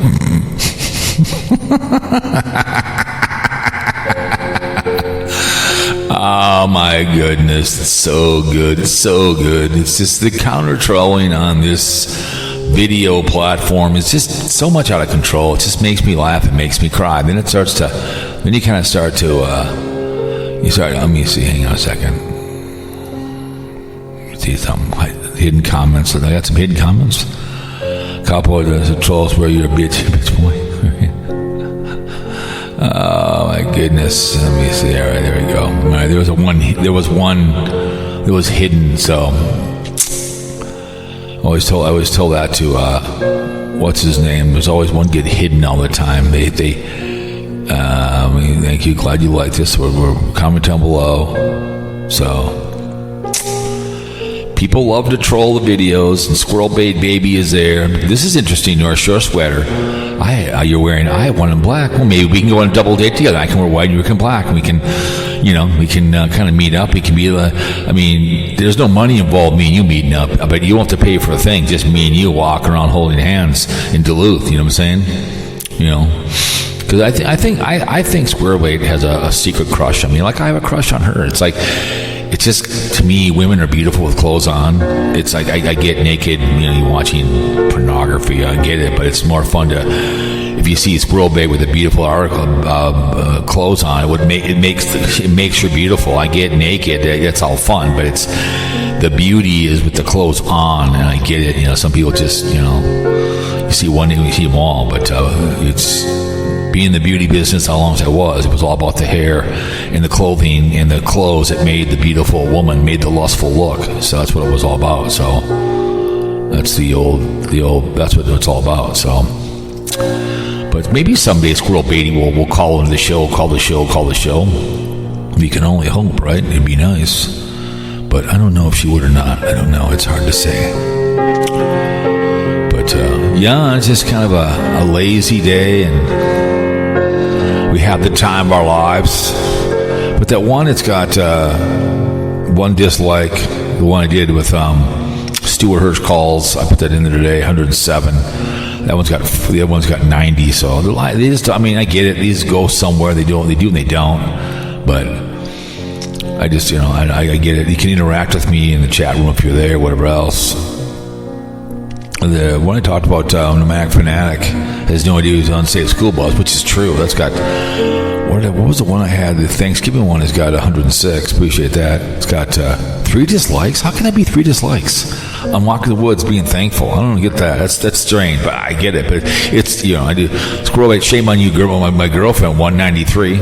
Oh my goodness. It's so good. It's so good. It's just the counter trolling on this video platform is just so much out of control. It just makes me laugh. It makes me cry. Then you kind of start to let me see, hang on a second. See some hidden comments. I got some hidden comments. Cowpote trolls where you're a bitch boy. Oh my goodness. Let me see. All right, there we go. All right, there was hidden, so I was told that to what's his name? There's always one get hidden all the time. Thank you. Glad you like this. We're comment down below. So people love to troll the videos, and Squirrel Bait Baby is there. This is interesting. North Shore sweater. You're wearing. I have one in black. Well, maybe we can go on a double date together. I can wear white and you can black, and we can kind of meet up. We can be. There's no money involved. Me and you meeting up, but you don't have to pay for a thing. Just me and you walking around holding hands in Duluth. You know what I'm saying? Because I think Squirrel Blade has a secret crush on me. Like, I have a crush on her. It's like, it's just, to me, women are beautiful with clothes on. It's like, I get naked, you're watching pornography. I get it, but it's more fun to, if you see Squirrel Blade with a beautiful clothes on, it makes her beautiful. I get naked, that's all fun, but it's, the beauty is with the clothes on, and I get it. Some people just, you see one, you see them all, but it's being in the beauty business how long as I was. It was all about the hair and the clothing and the clothes that made the beautiful woman, made the lustful look. So that's what it was all about. So that's the old. That's what it's all about. So, but maybe someday Squirrel Beatty will call into the show, call the show. We can only hope, right? It'd be nice, but I don't know if she would or not. I don't know. It's hard to say. But yeah, it's just kind of a lazy day, and we have the time of our lives. But that one, it's got one dislike. The one I did with Stuart Hirsch Calls, I put that in there today, 107. The other one's got 90. So they just, I get it. These go somewhere. They do, and they don't. But I just, I get it. You can interact with me in the chat room if you're there, whatever else. The one I talked about, Nomadic Fanatic has no idea who's unsafe school bus, which is true. That's got, what was the one I had? The Thanksgiving one has got 106. Appreciate that. It's got 3 dislikes. How can that be 3 dislikes? I'm walking the woods being thankful. I don't get that. That's strange, but I get it. But it's, I do. Squirrel Blade, shame on you, girl. My girlfriend, 193.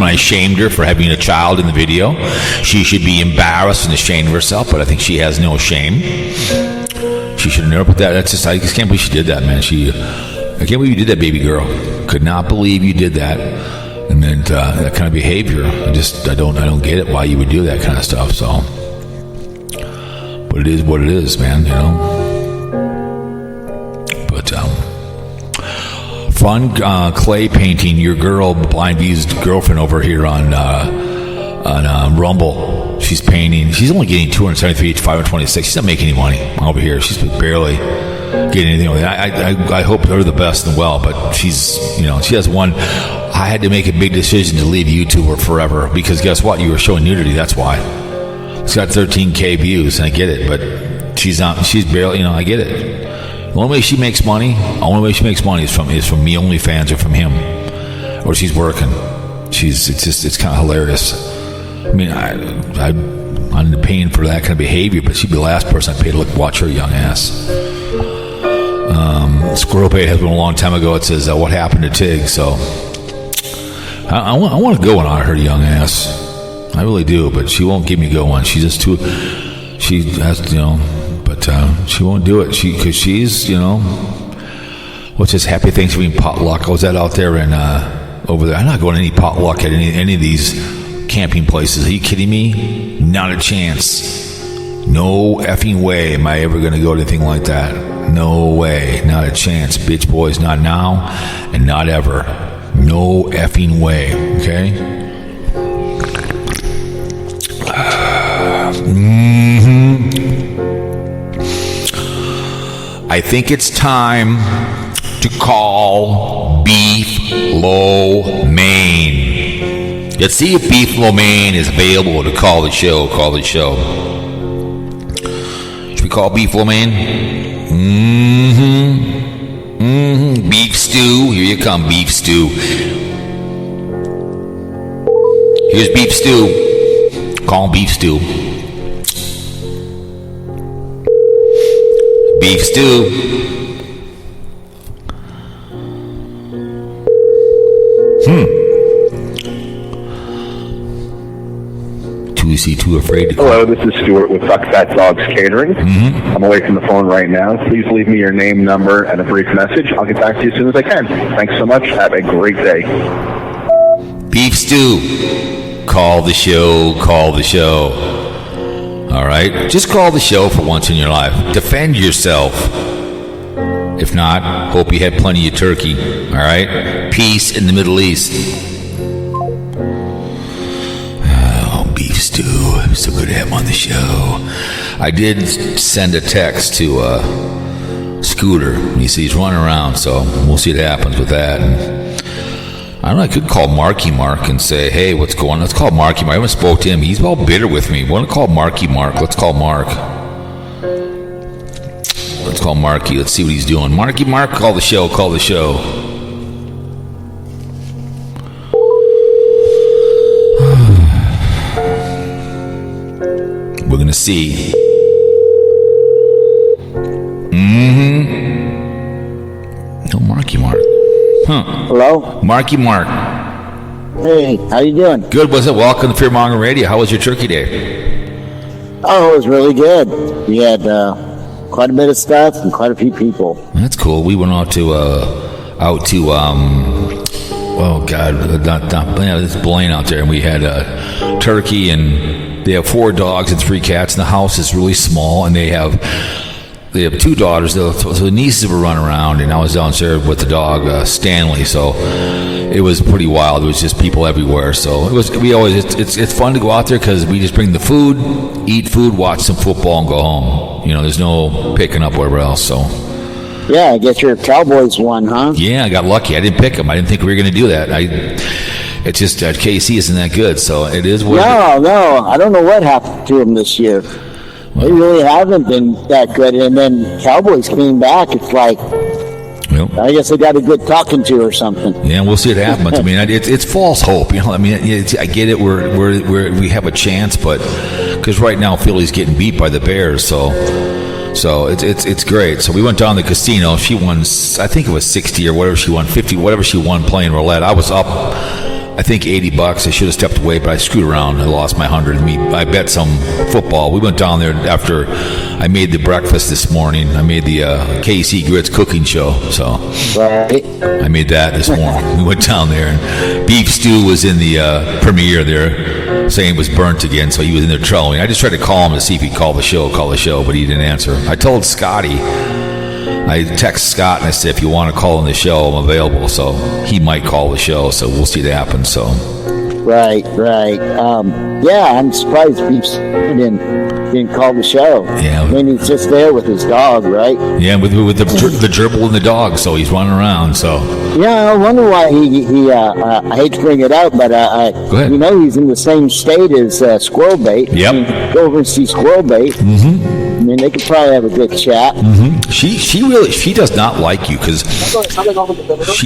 I shamed her for having a child in the video. She should be embarrassed and ashamed of herself, but I think she has no shame. She should have never put that. That's just, I just can't believe she did that, man. I can't believe you did that, baby girl. Could not believe you did that. And then that kind of behavior, I don't get it, why you would do that kind of stuff. So, but it is what it is, man. But fun clay painting. Your girl, Blind V's girlfriend over here on Rumble. She's painting. She's only getting 273 to 526. She's not making any money over here. She's barely getting anything. I hope her the best and well, but she's, she has one. I had to make a big decision to leave YouTube forever because guess what? You were showing nudity. That's why. It's got 13K views, and I get it, but she's barely, I get it. The only way she makes money, is from me OnlyFans or from him, or she's working. It's kind of hilarious. I'm paying for that kind of behavior, but she'd be the last person I pay to watch her young ass. Squirrel Pay has been a long time ago. It says, what happened to Tig? So I want to go on her young ass. I really do, but she won't give me go on. She's just too, she has, but she won't do it. Because she's, what's this Happy Thanksgiving potluck? Was that out there and over there? I'm not going to any potluck at any of these camping places. Are you kidding me? Not a chance. No effing way am I ever going to go to anything like that. No way. Not a chance. Bitch boys, not now and not ever. No effing way. Okay? I think it's time to call Beef Lo Mein. Let's see if Beef Lo Mein is available to call the show. Should we call Beef Lo Mein? Beef stew. Here you come, beef stew. Here's beef stew. Call him beef stew. Beef stew. Too afraid to call. Hello, this is Stuart with Fuck Fat Dogs Catering. I'm away from the phone right now. Please leave me your name, number, and a brief message. I'll get back to you as soon as I can. Thanks so much. Have a great day. Beef stew. Call the show. All right? Just call the show for once in your life. Defend yourself. If not, hope you had plenty of turkey. All right? Peace in the Middle East. Beef stew. So good to have him on the show. I did send a text to scooter. He's running around, so we'll see what happens with that. And I don't know, I could call Mark and say, hey, what's going on? Let's call Mark. I haven't spoke to him. He's all bitter with me. We want to call Mark. Let's call Mark. Let's call Marky. Let's see what he's doing. Mark, call the show. We're going to see. No, Mark. Huh. Hello? Mark. Hey, how you doing? Good. Was it? Welcome to Fearmonger Radio. How was your turkey day? Oh, it was really good. We had quite a bit of stuff and quite a few people. That's cool. We went out to it's Blaine out there, and we had turkey, and they have 4 dogs and 3 cats, and the house is really small, and they have 2 daughters, so the nieces were running around, and I was downstairs with the dog Stanley, so it was pretty wild. It was just people everywhere, so it's fun to go out there because we just bring the food, eat food, watch some football, and go home. There's no picking up whatever else, so. Yeah, I guess your Cowboys won, huh? Yeah, I got lucky. I didn't pick them. I didn't think we were going to do that. It's just KC isn't that good, so it is what No, I don't know what happened to them this year. They really haven't been that good, and then Cowboys came back. It's like, I guess they got a good talking to or something. Yeah, we'll see what happens. I mean, it's false hope. I get it. We have a chance, but because right now Philly's getting beat by the Bears, so it's great. So we went down to the casino. She won, I think it was 60 or whatever she won, 50, whatever she won playing roulette. I was up, I think $80. I should have stepped away, but I screwed around. I lost my 100. I bet some football. We went down there after I made the breakfast this morning. I made the KC Grits cooking show. So I made that this morning. We went down there, and Beef Stew was in the premiere there, saying it was burnt again. So he was in there trolling. I just tried to call him to see if he'd call the show, but he didn't answer. I told Scotty. I text Scott and I said, if you want to call on the show, I'm available. So he might call the show. So we'll see what happens. So. Right. I'm surprised Beef didn't call the show. Yeah. I mean, he's just there with his dog, right? Yeah, with the gerbil and the dog, so he's running around. So. Yeah, I wonder why he I hate to bring it up, but Go ahead. He's in the same state as Squirrel Bait. Yep. Go over and see Squirrel Bait. Mm-hmm. I mean, they could probably have a good chat. Mm-hmm. She does not like you because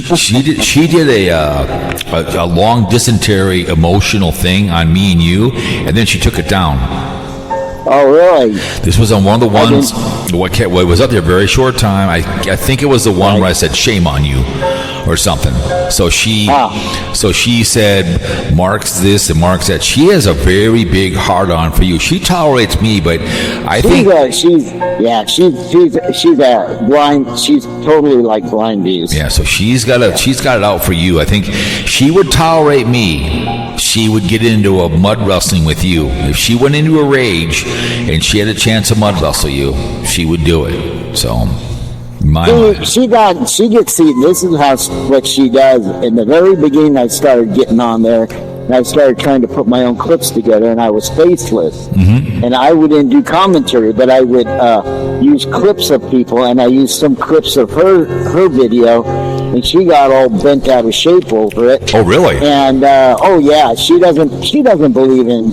she did a long dysentery emotional thing on me and you, and then she took it down. Oh, really? This was on one of the ones. What was up there a very short time. I think it was the one where I said shame on you or something. So she said Mark's this and Mark's that. She has a very big heart on for you. She tolerates me, but I think she's blind. She's totally like blind bees. Yeah, so she's got it out for you. I think she would tolerate me. She would get into a mud wrestling with you. If she went into a rage and she had a chance to mud wrestle you, she would do it. So, she gets see. This is what she does. In the very beginning, I started getting on there, and I started trying to put my own clips together, and I was faceless. Mm-hmm. And I wouldn't do commentary, but I would use clips of people, and I used some clips of her video. And she got all bent out of shape over it. Oh, really? And she doesn't believe in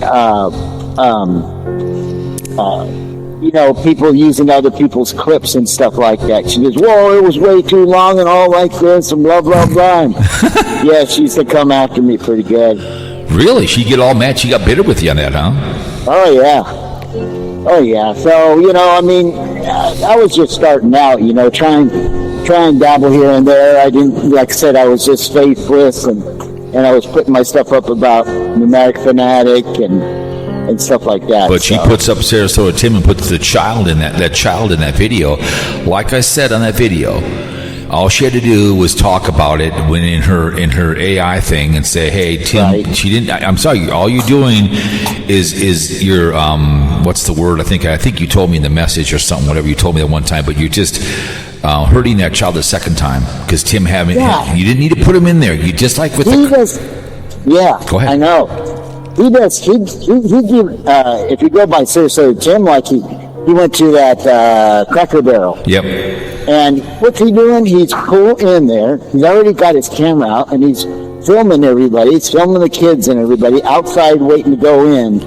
people using other people's clips and stuff like that. She goes, "Whoa, it was way too long and all like this and blah blah blah." Yeah, she used to come after me pretty good. Really? She get all mad? She got bitter with you on that, huh? Oh yeah. So I was just starting out. Try and dabble here and there. I didn't, like I said, I was just faithless, and I was putting my stuff up about Pneumatic Fanatic and stuff like that. But she puts up Sarasota Tim and puts the child in that child in that video. Like I said on that video, all she had to do was talk about it when in her AI thing and say, "Hey, Tim, right. She didn't. I'm sorry. All you're doing is your what's the word? I think you told me in the message or something. Whatever you told me that one time, but you're just." Hurting that child the second time because Tim you didn't need to put him in there. You just like with does. Yeah, go ahead. I know. He does. He if you go by Sarasota Tim, like he to that Cracker Barrel. Yep. And what's he doing? He's cool in there. He's already got his camera out, and he's filming everybody. He's filming the kids and everybody outside waiting to go in.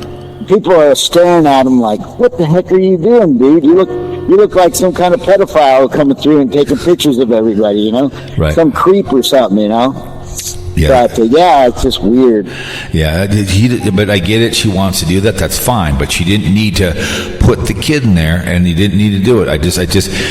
People are staring at him like, "What the heck are you doing, dude? You look like some kind of pedophile coming through and taking pictures of everybody, you know? Right. Some creep or something, you know?" Yeah. But yeah, it's just weird. Yeah, but I get it. She wants to do that. That's fine. But she didn't need to put the kid in there, and he didn't need to do it. I just.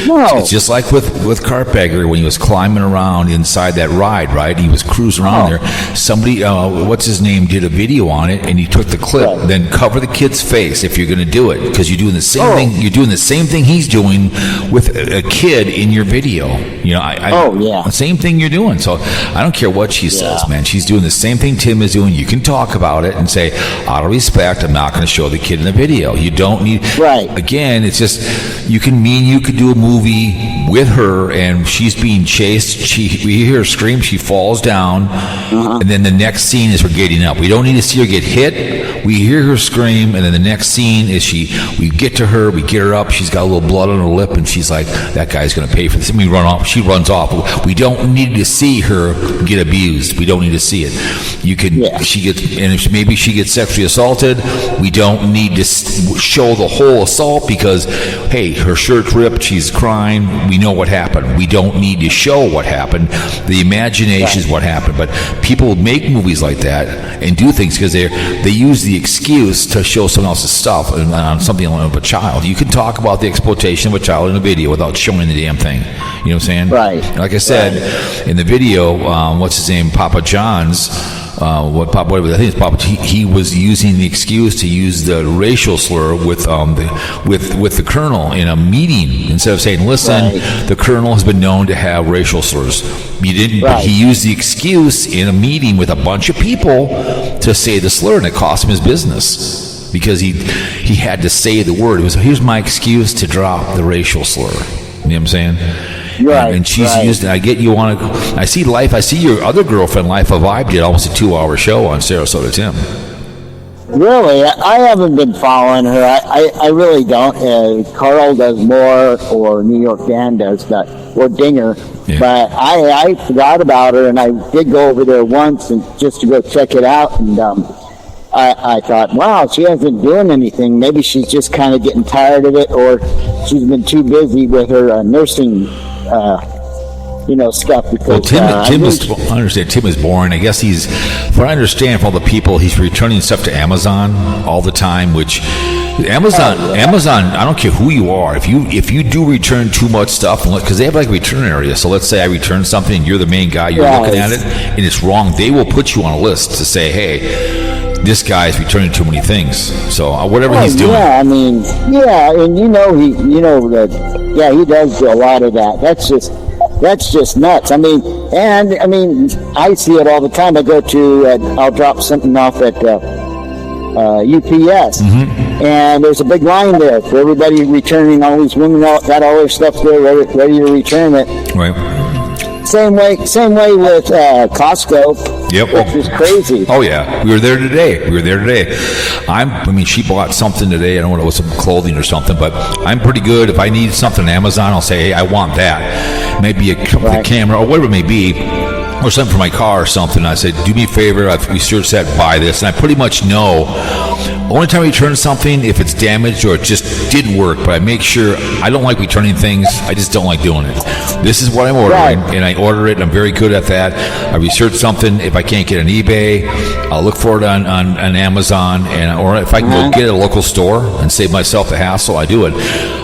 No. It's just like with Carpegger when he was climbing around inside that ride. Right, he was cruising around there. Somebody, what's his name, did a video on it, and he took the clip. Right. Then cover the kid's face if you're going to do it, because you're doing the same thing. You're doing the same thing he's doing with a kid in your video. You know, same thing you're doing. So I don't care what she says. Man, she's doing the same thing Tim is doing. You can talk about it and say, out of respect, I'm not going to show the kid in the video. You don't need. Right. Again, it's just you could do a movie with her and she's being chased. We hear her scream. She falls down, and then the next scene is her getting up. We don't need to see her get hit. We hear her scream, and then the next scene is we get to her, we get her up. She's got a little blood on her lip, and she's like, "That guy's going to pay for this." And we run off. She runs off. We don't need to see her get abused. We don't need to see it. You can. She gets, and if maybe she gets sexually assaulted, we don't need to show the whole assault because, hey, her shirt's ripped. She's crying. We know what happened. We don't need to show what happened. The imagination is what happened. But people make movies like that and do things because they use the excuse to show someone else's stuff on something of a child. You can talk about the exploitation of a child in a video without showing the damn thing. You know what I'm saying? Right. Like I said, in the video, what's his name? Papa John's. I think it's Papa. He was using the excuse to use the racial slur with the colonel in a meeting instead of saying, "Listen, the colonel has been known to have racial slurs." You didn't. But he used the excuse in a meeting with a bunch of people to say the slur, and it cost him his business because he had to say the word. It was, "Here's my excuse to drop the racial slur." You know what I'm saying? Right, and she's used it. I get you want to. I see your other girlfriend, Life of Vibe, did almost a 2-hour show on Sarasota Tim. Really? I haven't been following her. I really don't. Carl does more, or New York Dan does that, or Dinger. Yeah. But I forgot about her, and I did go over there once and just to go check it out. And I thought, wow, she hasn't doing anything. Maybe she's just kind of getting tired of it, or she's been too busy with her nursing stuff. Because I understand Tim is boring. I guess what I understand from all the people, he's returning stuff to Amazon all the time, which Amazon, I don't care who you are, if you do return too much stuff, because they have like a return area. So let's say I return something and you're the main guy, you're looking at it, and it's wrong. They will put you on a list to say, hey, this guy is returning too many things. So whatever he's doing. Yeah, I mean, and he does a lot of that. That's just nuts. I mean, I see it all the time. I go to, I'll drop something off at UPS, and there's a big line there for everybody returning. All these women got all their stuff there, ready to return it. Right. Same way with Costco. Yep. Which is crazy. Oh yeah, we were there today. She bought something today. I don't know, it was some clothing or something, but I'm pretty good. If I need something on Amazon, I'll say, hey, I want that. Maybe a camera or whatever it may be, or something for my car or something. I said, do me a favor. I've researched that. Buy this, and I pretty much know. Only time I return something if it's damaged or it just didn't work, but I make sure. I don't like returning things. I just don't like doing it. This is what I'm ordering, and I order it, and I'm very good at that. I research something. If I can't get it on eBay, I'll look for it on Amazon, or if I can go get it at a local store and save myself the hassle, I do it.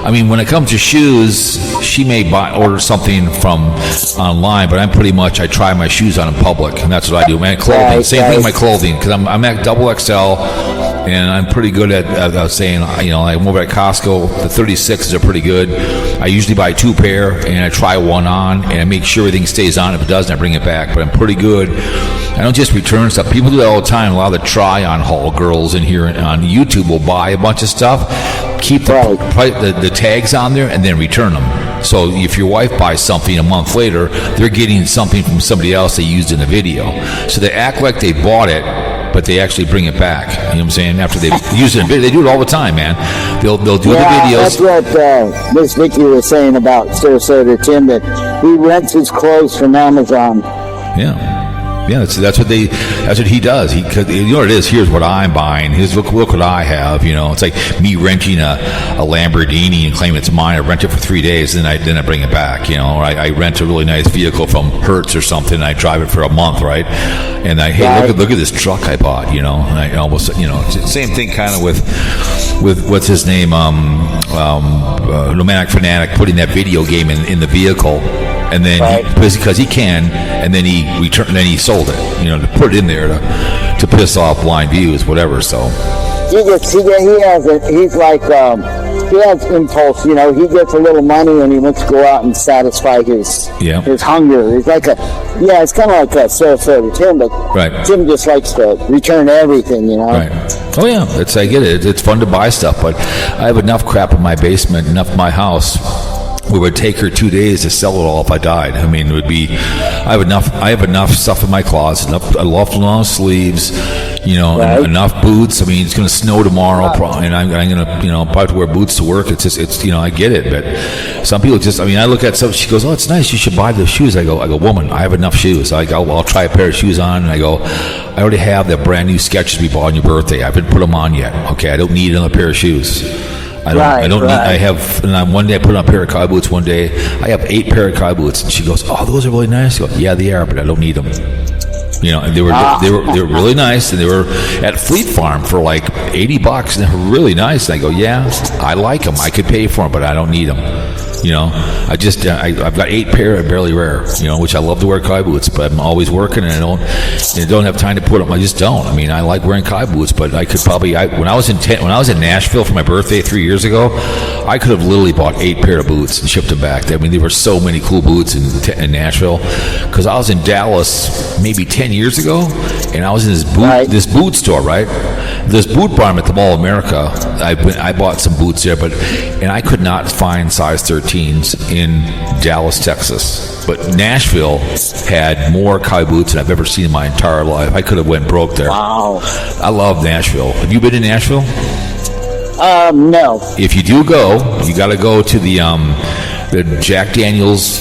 I mean, when it comes to shoes, she may order something from online, but I try my shoes on in public, and that's what I do. Man, clothing, same thing with my clothing, because I'm at double XL, and I'm pretty good at saying, I'm over at Costco, the 36s are pretty good. I usually buy 2 pair, and I try one on, and I make sure everything stays on. If it doesn't, I bring it back, but I'm pretty good. I don't just return stuff. People do that all the time. A lot of the try-on haul girls in here on YouTube will buy a bunch of stuff, keep the tags on there, and then return them. So if your wife buys something a month later, they're getting something from somebody else they used in the video. So they act like they bought it, but they actually bring it back. You know what I'm saying? After they've used it, they do it all the time, man. They'll do the videos. That's what Miss Vicky was saying about Sarasota Tim, that he rents his clothes from Amazon. Yeah, that's what he does. You know what it is? Here's what I'm buying. Look what I have. You know, it's like me renting a Lamborghini and claiming it's mine. I rent it for 3 days, then I bring it back. You know, or I rent a really nice vehicle from Hertz or something. And I drive it for a month, right? And look at this truck I bought. You know, and I almost, you know, same thing kind of with what's his name, Nomadic Fanatic, putting that video game in the vehicle. And then because he can, and then he sold it, you know, to put it in there to piss off blind views, whatever. So he has impulse, you know. He gets a little money and he wants to go out and satisfy his hunger. He's like it's kind of like a Sarasota Tim, but Tim just likes to return everything, you know. Right. Oh yeah, I get it. It's fun to buy stuff, but I have enough crap in my basement, enough in my house. It would take her 2 days to sell it all if I died. I mean, it would be. I have enough stuff in my closet. I love long sleeves, you know, enough boots. I mean, it's going to snow tomorrow, and I'm going to, you know, probably have to wear boots to work. It's you know, I get it, but some people just. I mean, I look at stuff. She goes, "Oh, it's nice. You should buy the shoes." I go, "Woman, I have enough shoes." I'll try a pair of shoes on, and I go, "I already have the brand new Skechers we bought on your birthday. I haven't put them on yet. Okay, I don't need another pair of shoes." I don't need, I have, and one day I put on a pair of cow boots one day. I have 8 pair of cow boots, and she goes, "Oh, those are really nice." I go, "Yeah, they are, but I don't need them." You know, and they were really nice, and they were at Fleet Farm for like $80, and they were really nice. And I go, "Yeah, I like them. I could pay for them, but I don't need them." You know, I've got 8 pair of barely rare, you know, which I love to wear kai boots, but I'm always working and I don't have time to put them. I just don't. I mean, I like wearing kai boots, but I could probably, when I was in Nashville for my birthday 3 years ago, I could have literally bought 8 pair of boots and shipped them back. I mean, there were so many cool boots in Nashville, because I was in Dallas maybe 10 years ago, and I was in this boot store, right? This boot barn at the Mall of America. I bought some boots there, and I could not find size 13s in Dallas, Texas. But Nashville had more cow boots than I've ever seen in my entire life. I could have went broke there. Wow. I love Nashville. Have you been to Nashville? No. If you do go, you got to go to the Jack Daniels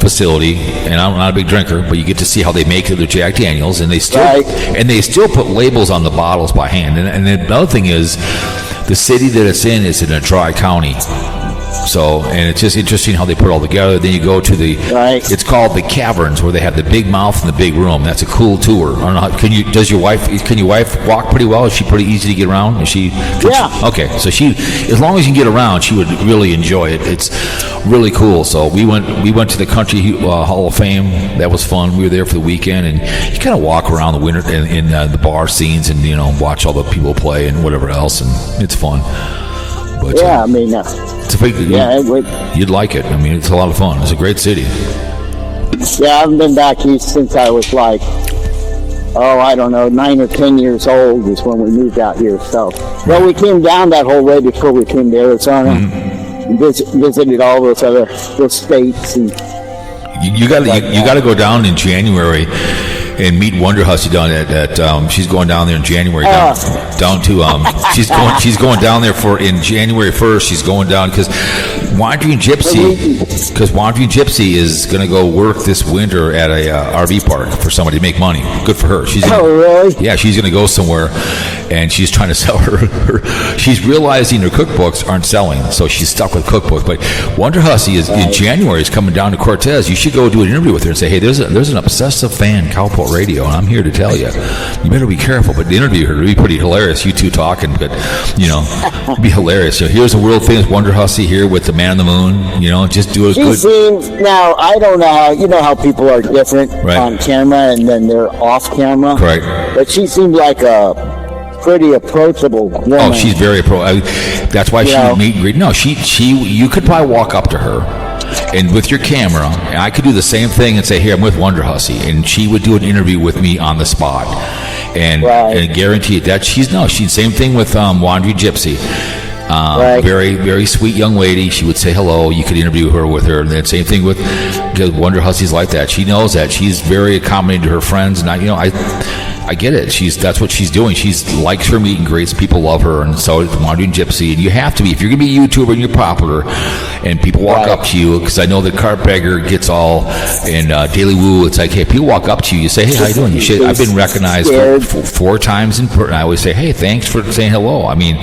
facility, and I'm not a big drinker, but you get to see how they make their Jack Daniels, and they still put labels on the bottles by hand. And the other thing is, the city that it's in is in a dry county. So, and it's just interesting how they put it all together. Then you go to it's called the Caverns, where they have the big mouth and the big room. That's a cool tour. I don't know how, can your wife walk pretty well? Is she pretty easy to get around? Okay, so as long as you can get around, she would really enjoy it. It's really cool. So we went to the Country Hall of Fame. That was fun. We were there for the weekend, and you kind of walk around the winter in the bar scenes, and, you know, watch all the people play and whatever else, and it's fun. But, I mean, you'd like it. I mean, it's a lot of fun. It's a great city. Yeah, I haven't been back east since I was like, I don't know, 9 or 10 years old is when we moved out here. So, well, we came down that whole way before we came to Arizona. And visited all those states. And you got to go down in January and meet Wonder Hussy down at she's going down there in January down to she's going down there in January 1st. She's going down because Wandering Gypsy is going to go work this winter at a RV park for somebody to make money. Good for her. Really? Yeah, she's going to go somewhere, and she's trying to sell her. She's realizing her cookbooks aren't selling, so she's stuck with cookbooks. But Wonder Hussy is in January is coming down to Cortez. You should go do an interview with her and say, "Hey, there's an obsessive fan, Cowpote Radio, and I'm here to tell you, you better be careful." But the interview her, it'd be pretty hilarious. You two talking, but you know, it'd be hilarious. So here's a world famous Wonder Hussy here with the Man on the Moon. You know, just do it good. Now I don't know how how people are different on camera and then they're off camera. Right. But she seemed like a pretty approachable woman. Oh, she's very that's why she would meet and greet. No, you could probably walk up to her, and with your camera, and I could do the same thing and say, "Here, I'm with Wonder Hussy," and she would do an interview with me on the spot, and guarantee it that she's same thing with Wandering Gypsy. Very, very sweet young lady. She would say hello. You could interview her with her. And then same thing because Wonder Hussy's like that. She knows that. She's very accommodating to her friends. And I get it. That's what she's doing. She's likes her meet and greets. People love her, and so is Wandering Gypsy. And you have to be, if you're going to be a YouTuber and you're popular, and people walk up to you, because I know the cart beggar gets all in Daily Woo. It's like, hey, people walk up to you, you say, hey, how you doing? I've been recognized four times in person. I always say, hey, thanks for saying hello. I mean,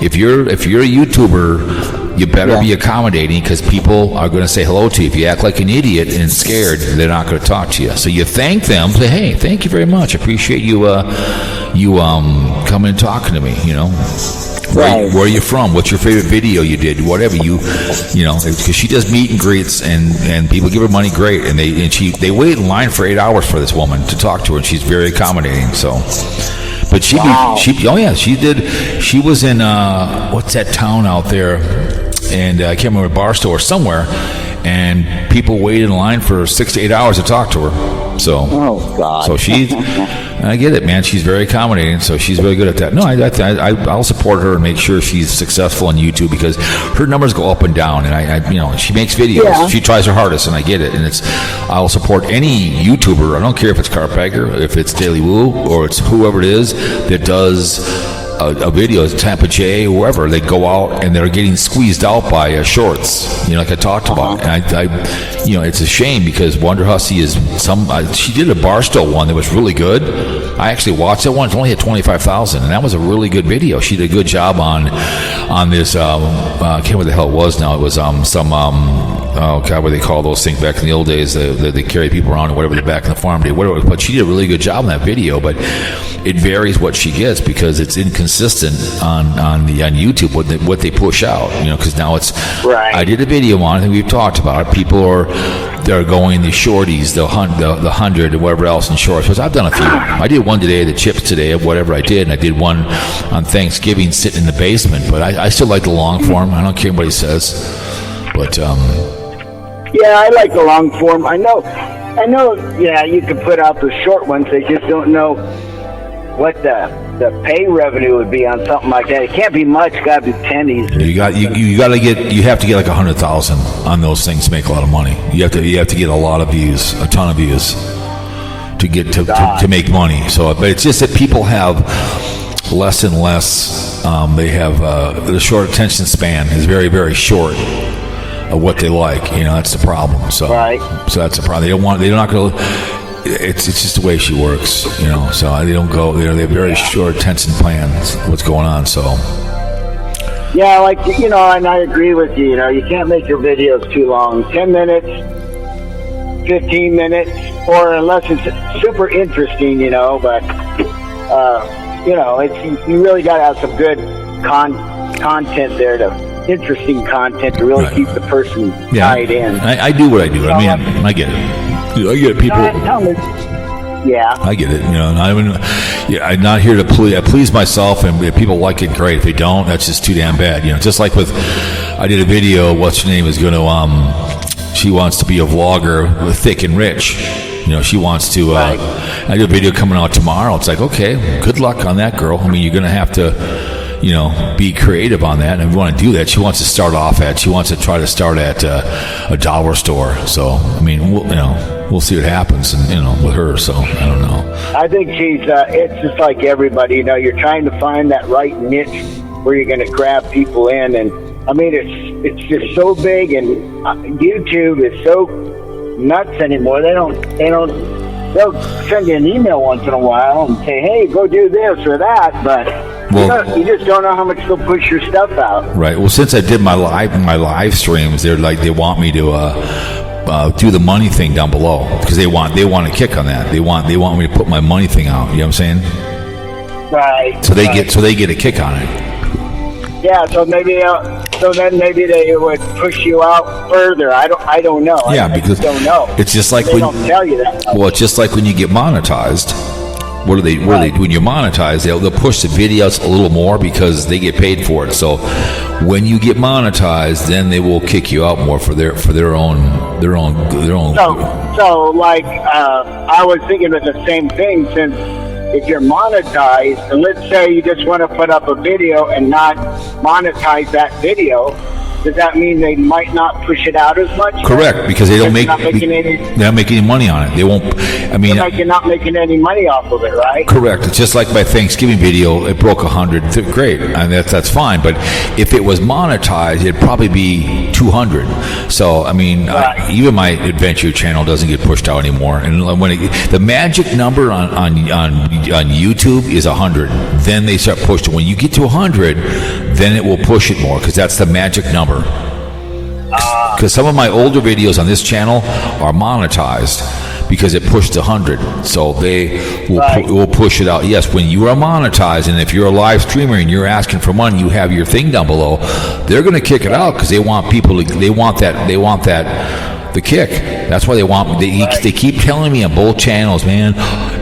if you're a YouTuber, you better be accommodating, because people are going to say hello to you. If you act like an idiot and scared, they're not going to talk to you. So you thank them, say, hey, thank you very much. I appreciate you coming and talking to me, you know. Where are you from? What's your favorite video you did? Whatever you know, because she does meet and greets, and people give her money, great, and they wait in line for 8 hours for this woman to talk to her, and she's very accommodating. So, but she was in what's that town out there, and I can't remember, Barstow or somewhere, and people waited in line for 6 to 8 hours to talk to her. So, oh God. So I get it, man. She's very accommodating, so she's really good at that. No, I'll support her and make sure she's successful on YouTube, because her numbers go up and down, and she makes videos. Yeah. She tries her hardest, and I get it. And I'll support any YouTuber. I don't care if it's Carpegger, if it's Daily Woo, or it's whoever it is that does a video, Tampa J, whoever. They go out and they're getting squeezed out by shorts, like I talked about. And it's a shame, because Wonder Hussy is she did a Barstow one that was really good. I actually watched that one. It only had 25,000, and that was a really good video. She did a good job on this. I can't remember what the hell it was now. It was oh God, what do they call those things back in the old days? They carry people around or whatever, back in the farm day, whatever. But she did a really good job in that video. But it varies what she gets, because it's inconsistent on YouTube what they push out. Because now it's right. I did a video on it, and we've talked about it. People they're going the shorties, the 100 and whatever else in shorts. Because I've done a few. I did one today, the chips today of whatever I did, and I did one on Thanksgiving sitting in the basement. But I still like the long form. I don't care what he says. But yeah, I like the long form. I know. Yeah, you can put out the short ones. They just don't know what the pay revenue would be on something like that. It can't be much. Got to be pennies. You have to get like 100,000 on those things to make a lot of money. You have to get a lot of views, a ton of views, to get to make money. So, but it's just that people have less and less. They have the short attention span is very, very short of what they like. That's the problem. So, right. So that's the problem. They're not going to. It's just the way she works, So they don't go. They have very short attention spans. What's going on? So. Yeah, and I agree with you. You can't make your videos too long. 10 minutes, 15 minutes, or unless it's super interesting, But it's you really got to have some good content there interesting content to really keep the person tied in. I do what I do. I mean, I get it. I get people. Yeah, I get it. I'm not here to please. I please myself, and if people like it, great. If they don't, that's just too damn bad. Just like I did a video. What's her name is going to? She wants to be a vlogger with Thick and Rich. She wants to. I did a video coming out tomorrow. It's like, okay, good luck on that, girl. I mean, you're going to have to. Be creative on that, and if you want to do that, she wants to try to start at a dollar store. So, I mean, we'll see what happens, and with her. So, I don't know. I think she's. It's just like everybody. You're trying to find that right niche where you're going to grab people in, and I mean, it's just so big, and YouTube is so nuts anymore. They'll send you an email once in a while and say, hey, go do this or that, but you just don't know how much they'll push your stuff out. Right. Well, since I did my live streams, they want me to do the money thing down below, because they want a kick on that. They want me to put my money thing out. You know what I'm saying? Right. So they get a kick on it. Yeah, so then maybe they would push you out further. I don't know. Yeah, because don't know. It's just like they don't tell you that. Well, it's just like when you get monetized. When you're monetized, they'll push the videos a little more because they get paid for it. So when you get monetized, then they will kick you out more for their own. So like I was thinking of the same thing, since if you're monetized, and let's say you just want to put up a video and not monetize that video, does that mean they might not push it out as much? Correct, because they don't they're not making any money on it. They won't. I mean, you're not making any money off of it, right? correct. It's just like my Thanksgiving video. It broke 100. Great, and that's fine. But if it was monetized, it'd probably be 200. So I mean, Right. even my adventure channel doesn't get pushed out anymore. And when the magic number on YouTube is 100, then they start pushing. When you get to 100, then it will push it more because that's the magic number. Because some of my older videos on this channel are monetized because it pushed 100, so they will push it out. Yes, when you are monetized, and if you're a live streamer and you're asking for money, you have your thing down below. They're going to kick it out because they want people to. They want that. The kick. That's why they want me. They keep telling me on both channels, man,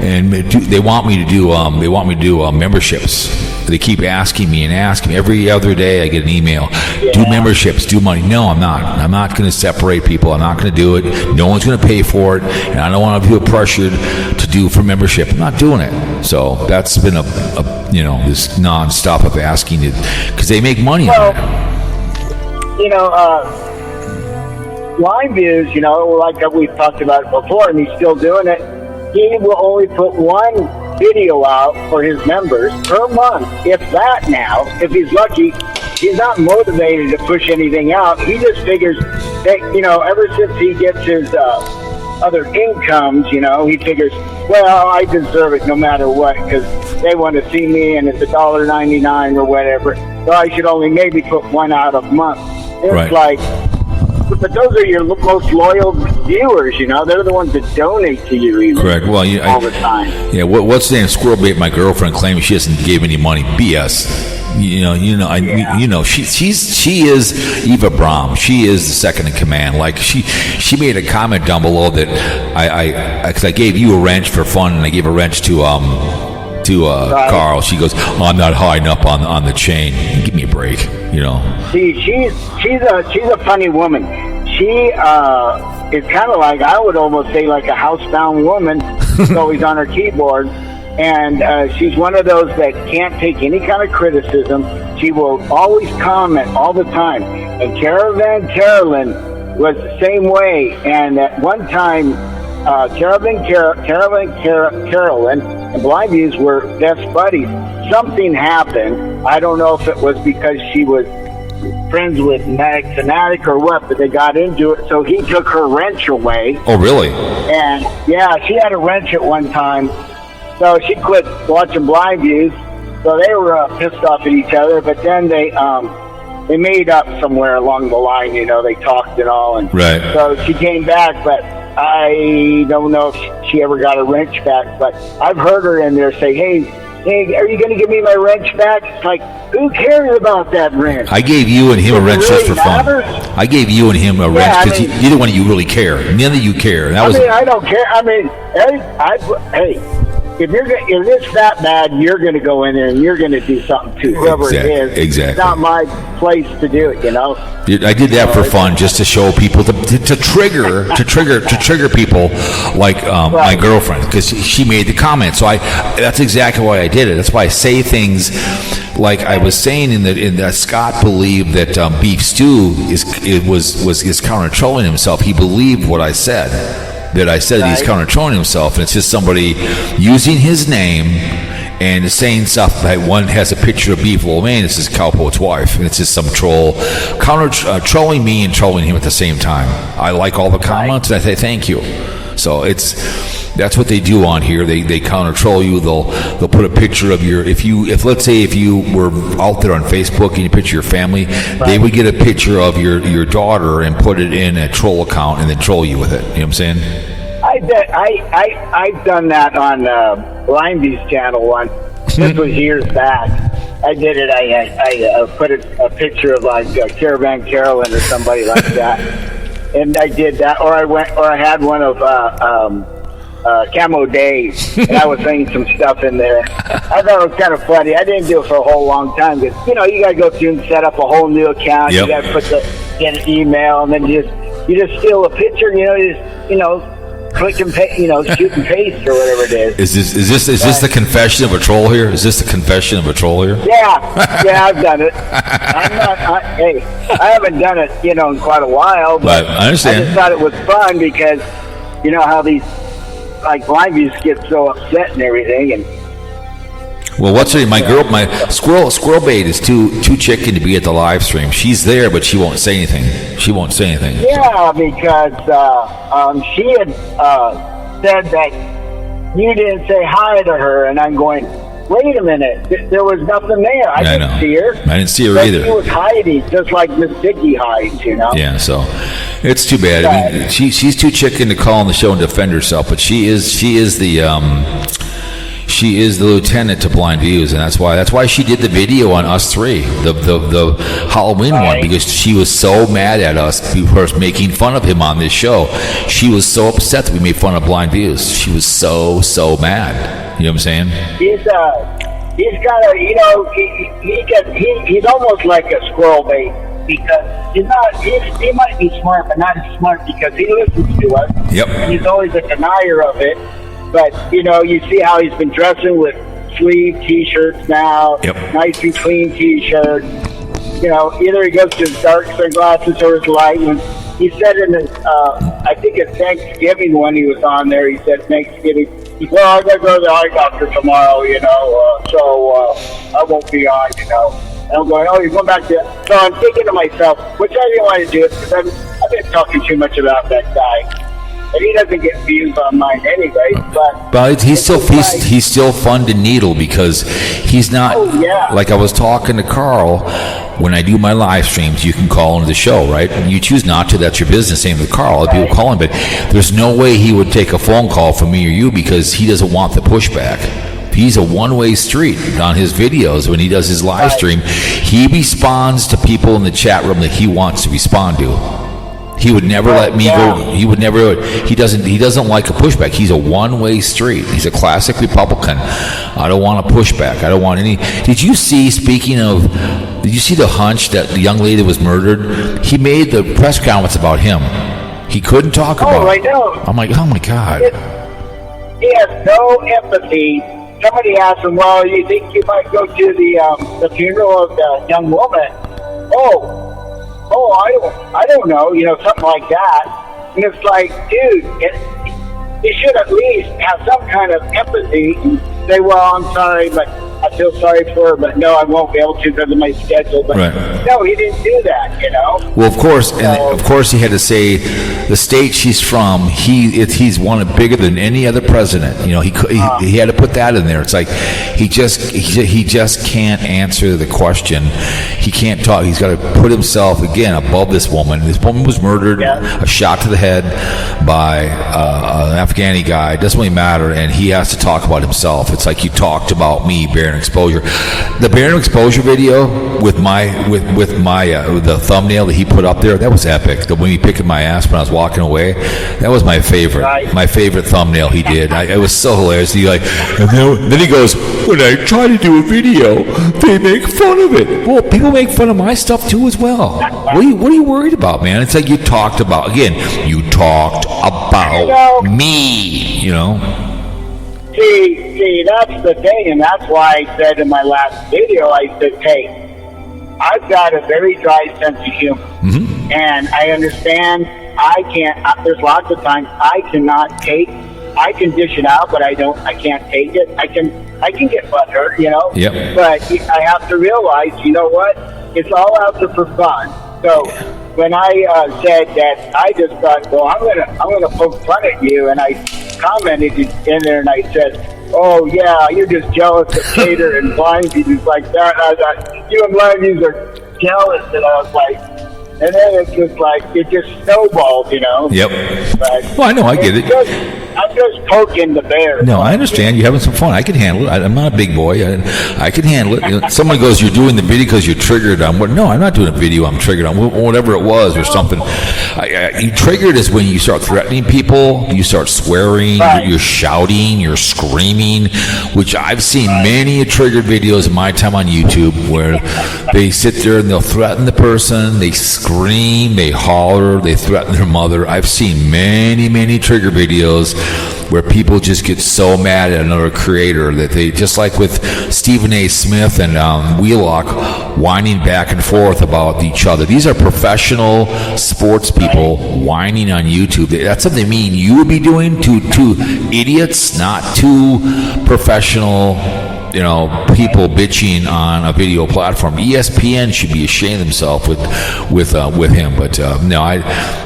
and they want me to do. They want me to do memberships. They keep asking me every other day. I get an email. Do memberships. Do money. No, I'm not. I'm not going to separate people. I'm not going to do it. No one's going to pay for it, and I don't want to feel pressured to do for membership. I'm not doing it. So that's been a this nonstop of asking it because they make money on it. Line views, like we've talked about before, and he's still doing it. He will only put one video out for his members per month, if that now. If he's lucky, he's not motivated to push anything out. He just figures that, ever since he gets his other incomes, he figures, well, I deserve it no matter what, because they want to see me, and it's $1.99 or whatever, so I should only maybe put one out a month. It's Right. like, but those are your most loyal viewers, They're the ones that donate to you even. Correct. Well, all the time. Yeah. What's the name? Squirrel Bait. My girlfriend claiming she hasn't gave any money. BS. She is Eva Braun. She is the second in command. Like she made a comment down below that because I gave you a wrench for fun, and I gave a wrench to Carl. She goes, oh, I'm not hiding up on the chain. Give me a break, See, she's a funny woman. She is kind of like, I would almost say, like a housebound woman who's always on her keyboard. And she's one of those that can't take any kind of criticism. She will always comment all the time. And Caravan Carolyn was the same way. And at one time, Carolyn and Blind Views were best buddies. Something happened. I don't know if it was because she was friends with Mag Fanatic or what, but they got into it. So he took her wrench away. Oh, really? And yeah, she had a wrench at one time. So she quit watching Blind Views. So they were pissed off at each other. But then they made up somewhere along the line. They talked and all. And right. So she came back, but I don't know if she ever got a wrench back, but I've heard her in there say, hey, are you going to give me my wrench back? It's like, who cares about that wrench? I gave you and him a wrench just for fun. Matters? I gave you and him a wrench because neither one of you really care. None of you care. I don't care. Hey, if it's that bad, you're going to go in there and you're going to do something to whoever it is. Exactly. It's not my place to do it, I did that for fun, just to show people to trigger people like my girlfriend, because she made the comment. So that's exactly why I did it. That's why I say things like I was saying in that Scott believed that beef stew is counter trolling himself. He believed what I said. That I said he's counter-trolling himself, and it's just somebody using his name and saying stuff like one has a picture of beef. Well, man, this is Cowpote's wife, and it's just some troll trolling me and trolling him at the same time. I like all the comments, and I say thank you. So that's what they do on here. They counter troll you. They'll put a picture of if let's say if you were out there on Facebook and you picture your family, they would get a picture of your daughter and put it in a troll account and then troll you with it. You know what I'm saying? I've done that on Blindy's channel once. This was years back. I did it. I put a picture of like Caravan Carolyn or somebody like that, and I did that. Or I had one of Camo Dave, and I was saying some stuff in there. I thought it was kind of funny. I didn't do it for a whole long time because you got to go through and set up a whole new account. Yep. You got to get an email, and then you just steal a picture. click and paste, shoot and paste or whatever it is. Is this the confession of a troll here? Is this the confession of a troll here? Yeah, I've done it. I haven't done it, in quite a while. But I understand. I just thought it was fun because, how these blind views get so upset and everything, and. Well, what's her name? My squirrel bait is too chicken to be at the live stream. She's there, but she won't say anything. Yeah, because she had said that you didn't say hi to her, and I'm going, wait a minute, there was nothing there. I didn't see her. I didn't see her but either. She was hiding, just like Miss Vicky hides, Yeah, so it's too bad. I mean, she's too chicken to call on the show and defend herself, but she is the lieutenant to Blind Views, and that's why she did the video on us three, the Halloween one, because she was so mad at us for making fun of him on this show. She was so upset that we made fun of Blind Views. She was so mad. You know what I'm saying? He's got a, he's almost like a squirrel bait, because he might be smart, but not as smart because he listens to us. Yep. And he's always a denier of it. But, you see how he's been dressing with sleeve T-shirts now, nice and clean T-shirts. Either he goes to his dark sunglasses or his light ones. He said in his, I think it's Thanksgiving when he was on there, he said Thanksgiving, well, I'm going to go to the eye doctor tomorrow, so I won't be on, And I'm going, you're going back to, so I'm thinking to myself, which I didn't want to do it because I've been talking too much about that guy. And he doesn't get views on mine anyway. But he's still fun to needle because he's not. Oh, yeah. Like I was talking to Carl, when I do my live streams, you can call into the show, right? And you choose not to. That's your business. Same with Carl. Right. People call him, but there's no way he would take a phone call from me or you because he doesn't want the pushback. He's a one-way street on his videos. When he does his live stream, he responds to people in the chat room that he wants to respond to. He would never let me go. He would never. He doesn't like a pushback. He's a one-way street. He's a classic Republican. I don't want a pushback. I don't want any. Did you see? Speaking of, did you see the hunch that the young lady was murdered? He made the press conference about him. He couldn't talk about. Oh, I know. I'm like, oh my God. He has no empathy. Somebody asked him, "Well, you think you might go to the funeral of the young woman?" I don't know, something like that. And it's like, dude, you should at least have some kind of empathy and say, well, I'm sorry, but I feel sorry for her, but no, I won't be able to because of my schedule. But no, he didn't do that, Well, of course, and of course he had to say the state she's from, he's one bigger than any other president. He had to put that in there. It's like he just can't answer the question. He can't talk. He's got to put himself, again, above this woman. This woman was murdered, a shot to the head by an Afghani guy. It doesn't really matter, and he has to talk about himself. It's like you talked about me, Baron Exposure. The Baron Exposure video with the thumbnail that he put up there, that was epic. The when he picked my ass when I was walking away, that was my favorite. My favorite thumbnail he did. It was so hilarious. And then he goes, when I try to do a video, they make fun of it. Well, people make fun of my stuff too as well. What are you worried about, man? It's like you talked about me, See, that's the thing, and that's why I said in my last video, I said, hey, I've got a very dry sense of humor, and I understand I can't, there's lots of times I can dish it out, but I can't take it. I can get butthurt, Yep. But I have to realize, you know what, it's all out there for fun. So when I said that, I just thought, well, I'm gonna poke fun at you, and I commented in there, and I said, oh yeah, you're just jealous of Cater and Blind Views like that. And I thought, you and Blind Views are jealous, and I was like, and then it's just like, it just snowballed, Yep. But well, I know, I get it. I'm just poking the bear. No, I understand. You're having some fun. I can handle it. I'm not a big boy. I can handle it. Someone goes, you're doing the video because you're triggered on what? No, I'm not doing a video I'm triggered on. Whatever it was or something. You triggered is when you start threatening people, you start swearing, you're shouting, you're screaming, which I've seen many triggered videos in my time on YouTube where they sit there and they'll threaten the person, they scream scream, they holler, they threaten their mother. I've seen many trigger videos where people just get so mad at another creator that they, just like with Stephen A. Smith and Wheelock, whining back and forth about each other. These are professional sports people whining on YouTube. That's something me and you would be doing to idiots, not to professional, people bitching on a video platform. ESPN should be ashamed of themselves with him. But no,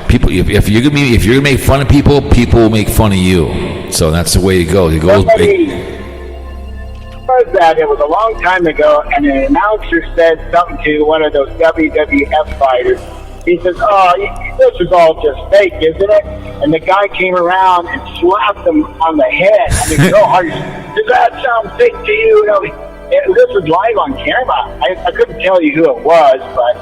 people. If you're gonna make fun of people, people will make fun of you. So that's the way it goes. It goes. Somebody was that it was a long time ago, and an announcer said something to one of those WWF fighters. He says, "Oh, this is all just fake, isn't it?" And the guy came around and slapped him on the head. I mean, so hard. Does that sound fake to you? This was live on camera. I couldn't tell you who it was, but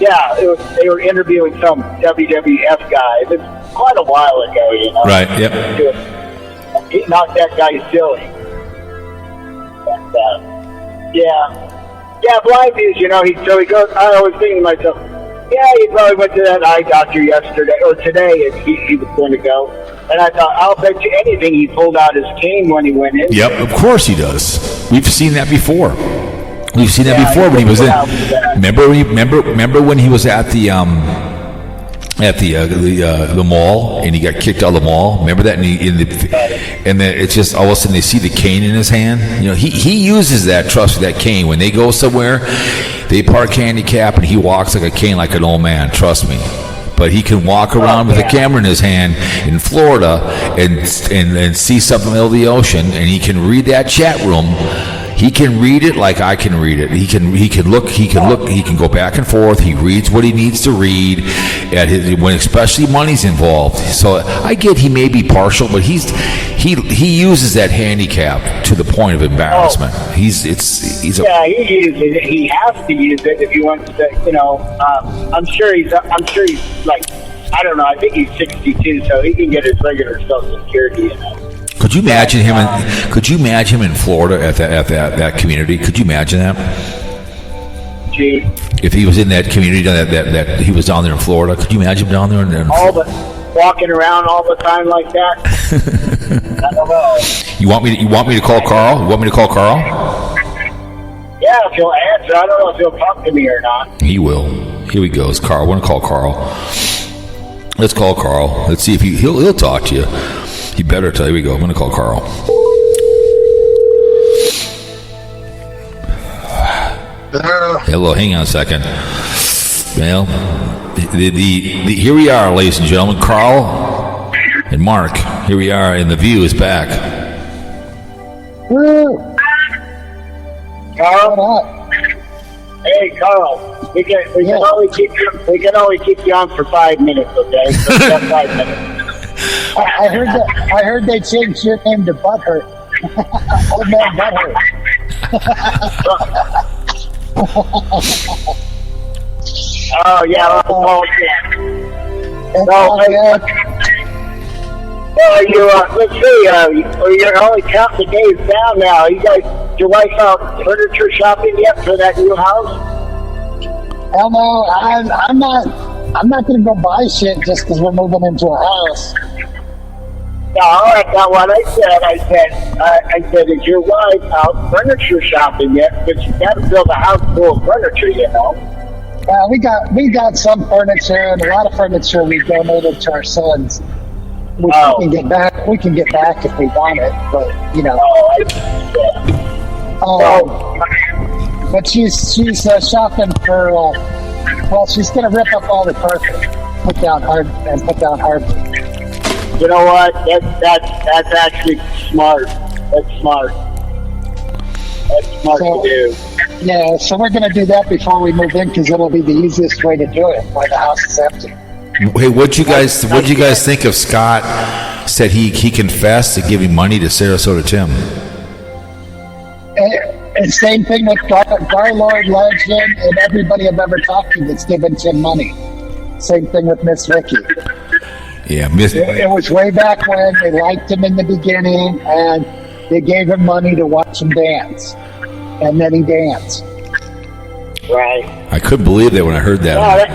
yeah, they were interviewing some WWF guy. It was quite a while ago, Right. Yep. He knocked that guy silly. But, yeah, blind views. So he goes. I was thinking to myself, yeah, he probably went to that eye doctor yesterday or today, and he was going to go. And I thought, I'll bet you anything he pulled out his cane when he went in. Yep, of course he does. We've seen that before. We've seen that before when he was in. Remember when he was at the mall and he got kicked out of the mall? Remember that? And then it's just all of a sudden they see the cane in his hand. He uses that. Trust me, that cane when they go somewhere, they park handicap and he walks like a cane, like an old man. Trust me. But he can walk around with a camera in his hand in Florida and see something in the middle of the ocean, and he can read that chat room. He can read it like I can read it. He can look. He can go back and forth. He reads what he needs to read, when especially money's involved. So I get he may be partial, but he uses that handicap to the point of embarrassment. He uses it. He has to use it if he wants to. I'm sure he's like, I don't know. I think he's 62, so he can get his regular Social Security. Could you imagine him in Florida at that community? Could you imagine that? Gee. If he was in that community that he was down there in Florida, could you imagine him down there walking around all the time like that? I don't know. You want me to call Carl? You want me to call Carl? Yeah, if he'll answer. I don't know if he'll talk to me or not. He will. Here he goes. Carl. I want to call Carl. Let's call Carl. Let's see if he'll talk to you. He better tell you. Here we go. I'm going to call Carl. Hello. Hang on a second. Well, here we are, ladies and gentlemen. Carl and Mark. Here we are, and the View is back. Woo. Carl. Hey, Carl. We can only keep you on for 5 minutes, okay? So just 5 minutes. I heard they changed your name to Butthurt. Old man Butthurt. Oh yeah, let's see. You're only counting the days down now. You guys, your wife out furniture shopping yet for that new house? Hell no, I'm not going to go buy shit just because we're moving into a house. No, that's not what I said. I said, is your wife out furniture shopping yet? But you got to build a house full of furniture, Well, we got some furniture, and a lot of furniture we donated to our sons. We can get back. We can get back if we want it, but but she's shopping for. Well, she's going to rip up all the carpet, put down hardwood. You know what? That's actually smart. That's smart. That's smart to do. Yeah, so we're going to do that before we move in because it'll be the easiest way to do it while the house is empty. Hey, what'd you guys think of Scott said he confessed to giving money to Sarasota Tim? And same thing with Garlord, Legend, and everybody I've ever talked to that's given Tim money. Same thing with Miss Vicky. Yeah, it was way back when they liked him in the beginning, and they gave him money to watch him dance, and then he danced. Right. I couldn't believe that when I heard that.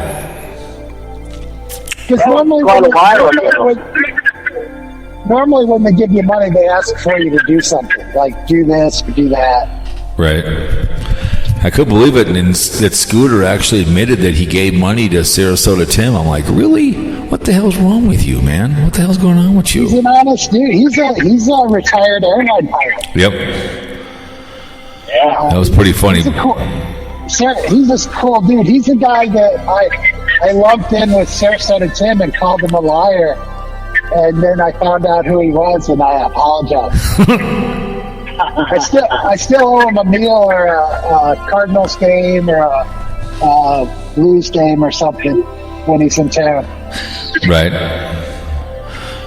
Because normally when they give you money, they ask for you to do something, like do this, do that. Right. I couldn't believe it, and that Scooter actually admitted that he gave money to Sarasota Tim. I'm like, really? What the hell's wrong with you, man? What the hell's going on with you? He's an honest dude. He's a retired airline pilot. Yep. Yeah. That was pretty funny. He's a cool dude. He's a guy that I lumped in with Sarasota Tim and called him a liar. And then I found out who he was, and I apologize. I still owe him a meal or a Cardinals game or a Blues game or something when he's in town. Right.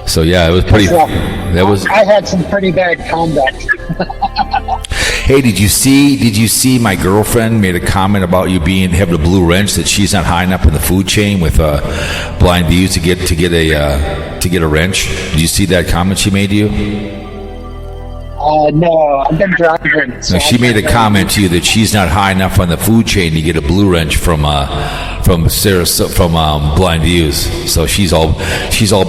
So yeah, it was pretty. I had some pretty bad conduct. Hey, did you see my girlfriend made a comment about you having a blue wrench, that she's not high enough in the food chain with blind views to get a wrench? Did you see that comment she made to you? No, I've been driving. No, she made a comment to you that she's not high enough on the food chain to get a blue wrench from Sarah from Blind Views. So she's all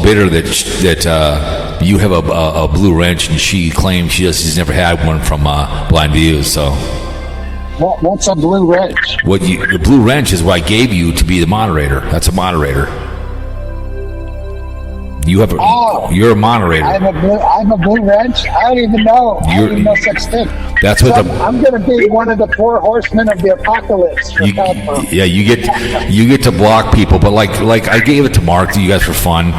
bitter that you have a blue wrench, and she claims she's never had one from Blind Views. So what's a blue wrench? The blue wrench is what I gave you to be the moderator. That's a moderator. You're a moderator. I'm a blue wrench. I don't even know. I don't even know such thing. That's what I'm going to be one of the 4 horsemen of the apocalypse. You get to block people, but like I gave it to Mark. You guys for fun.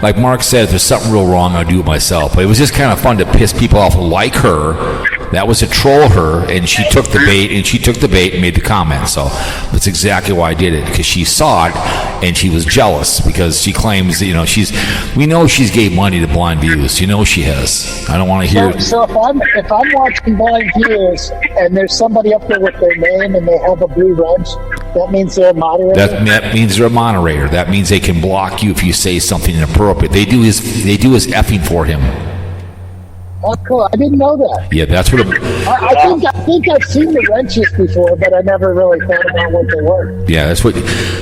Like Mark said, if there's something real wrong, I'll do it myself. But it was just kind of fun to piss people off like her. That was to troll her, and she took the bait and made the comment. So that's exactly why I did it, because she saw it and she was jealous, because she claims that, we know she's gave money to Blind Views. She has. I don't want to hear it. So if I'm watching Blind Views and there's somebody up there with their name and they have a blue wrench, that means they're a moderator? That means they're a moderator. That means they can block you if you say something inappropriate. They do his effing for him. Oh, cool. I didn't know that. Yeah, that's what. I think I've seen the wrenches before, but I never really thought about what they were. Yeah, that's what.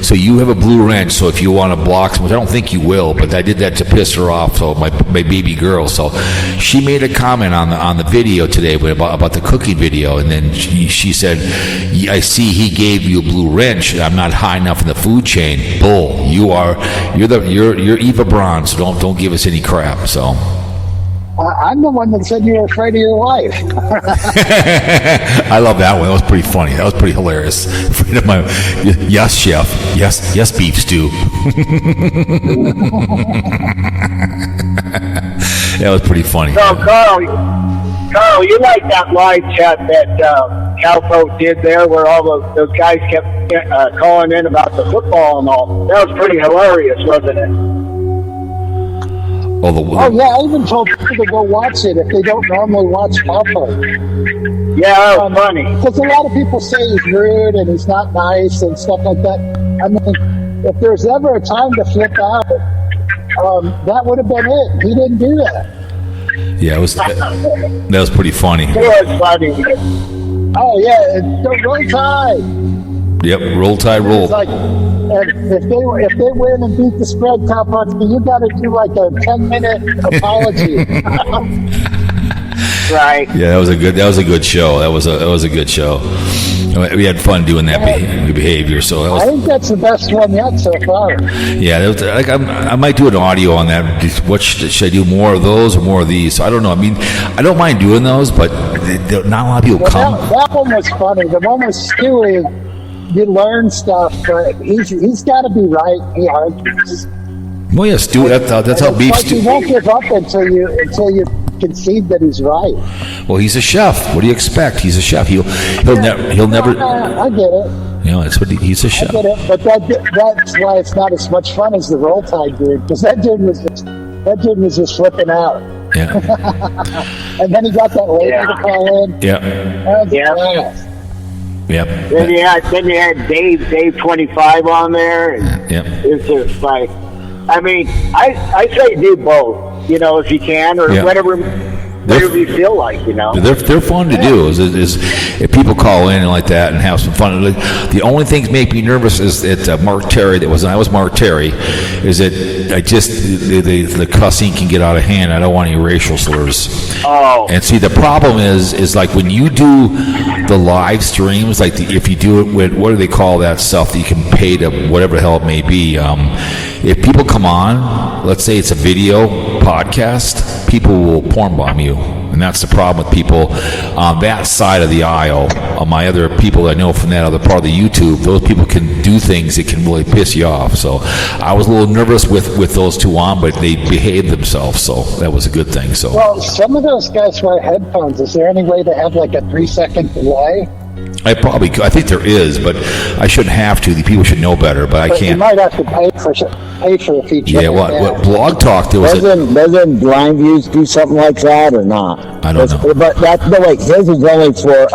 So you have a blue wrench. So if you want to block someone, I don't think you will, but I did that to piss her off. So my baby girl. So she made a comment on the video today about the cooking video, and then she said, "I see he gave you a blue wrench. I'm not high enough in the food chain." Bull. You're Eva Braun. So don't give us any crap. So. I'm the one that said you were afraid of your wife. I love that one. That was pretty funny. That was pretty hilarious. Afraid of my... Yes, chef. Yes, beef stew. That was pretty funny. So, Carl, you like that live chat that Cowpote did there, where all those guys kept calling in about the football and all? That was pretty hilarious, wasn't it? Oh yeah, I even told people to go watch it if they don't normally watch Cowpote. Yeah, that was funny. Because a lot of people say he's rude and he's not nice and stuff like that. I mean, if there's ever a time to flip out, that would have been it. He didn't do that. Yeah, that was pretty funny. It was funny. Oh yeah, roll tide. Yep, roll tide, roll. It's like, if they win and beat the spread, Cowpote, you got to do like a 10-minute apology. Right. Yeah, that was a good show. That was a good show. We had fun doing that behavior. So I think that's the best one yet so far. Yeah, I might do an audio on that. Should I do more of those or more of these? So I don't know. I mean, I don't mind doing those, but not a lot of people come. That one was funny. The one with Stewie. You learn stuff, but he's got to be right. He argues. Well, yeah, Stu. That's how beef. He won't give up until you concede that he's right. Well, he's a chef. What do you expect? He's a chef. He'll never. I get it. That's what he's a chef. I get it, but that's why it's not as much fun as the Roll Tide dude, because that dude was just flipping out. Yeah. And then he got that lady to call in. Yeah. Yeah. Yep. Then you had Dave 25 on there. And yep. It's just like, I mean, I say do both, if you can, or whatever whatever you feel like, you know. They're fun to do. Is if people call in and like that and have some fun. The only things make me nervous is that Mark Terry. I was Mark Terry. Is that I just the cussing can get out of hand. I don't want any racial slurs. Oh. And see, the problem is like when you do the live streams, like if you do it with, what do they call that stuff that you can pay to whatever the hell it may be. If people come on, let's say it's a video podcast, people will porn bomb you. And that's the problem with people on that side of the aisle. My other people that I know from that other part of the YouTube, those people can do things that can really piss you off. So I was a little nervous with those two on, but they behaved themselves, so that was a good thing. So well, some of those guys wear headphones. Is there any way to have like a 3-second delay? I think there is, but I shouldn't have to. The people should know better, but I can't. You might have to pay for a feature. Yeah, what Blog Talk there was. Doesn't Blind Views do something like that or not? I don't know. But wait, his is only for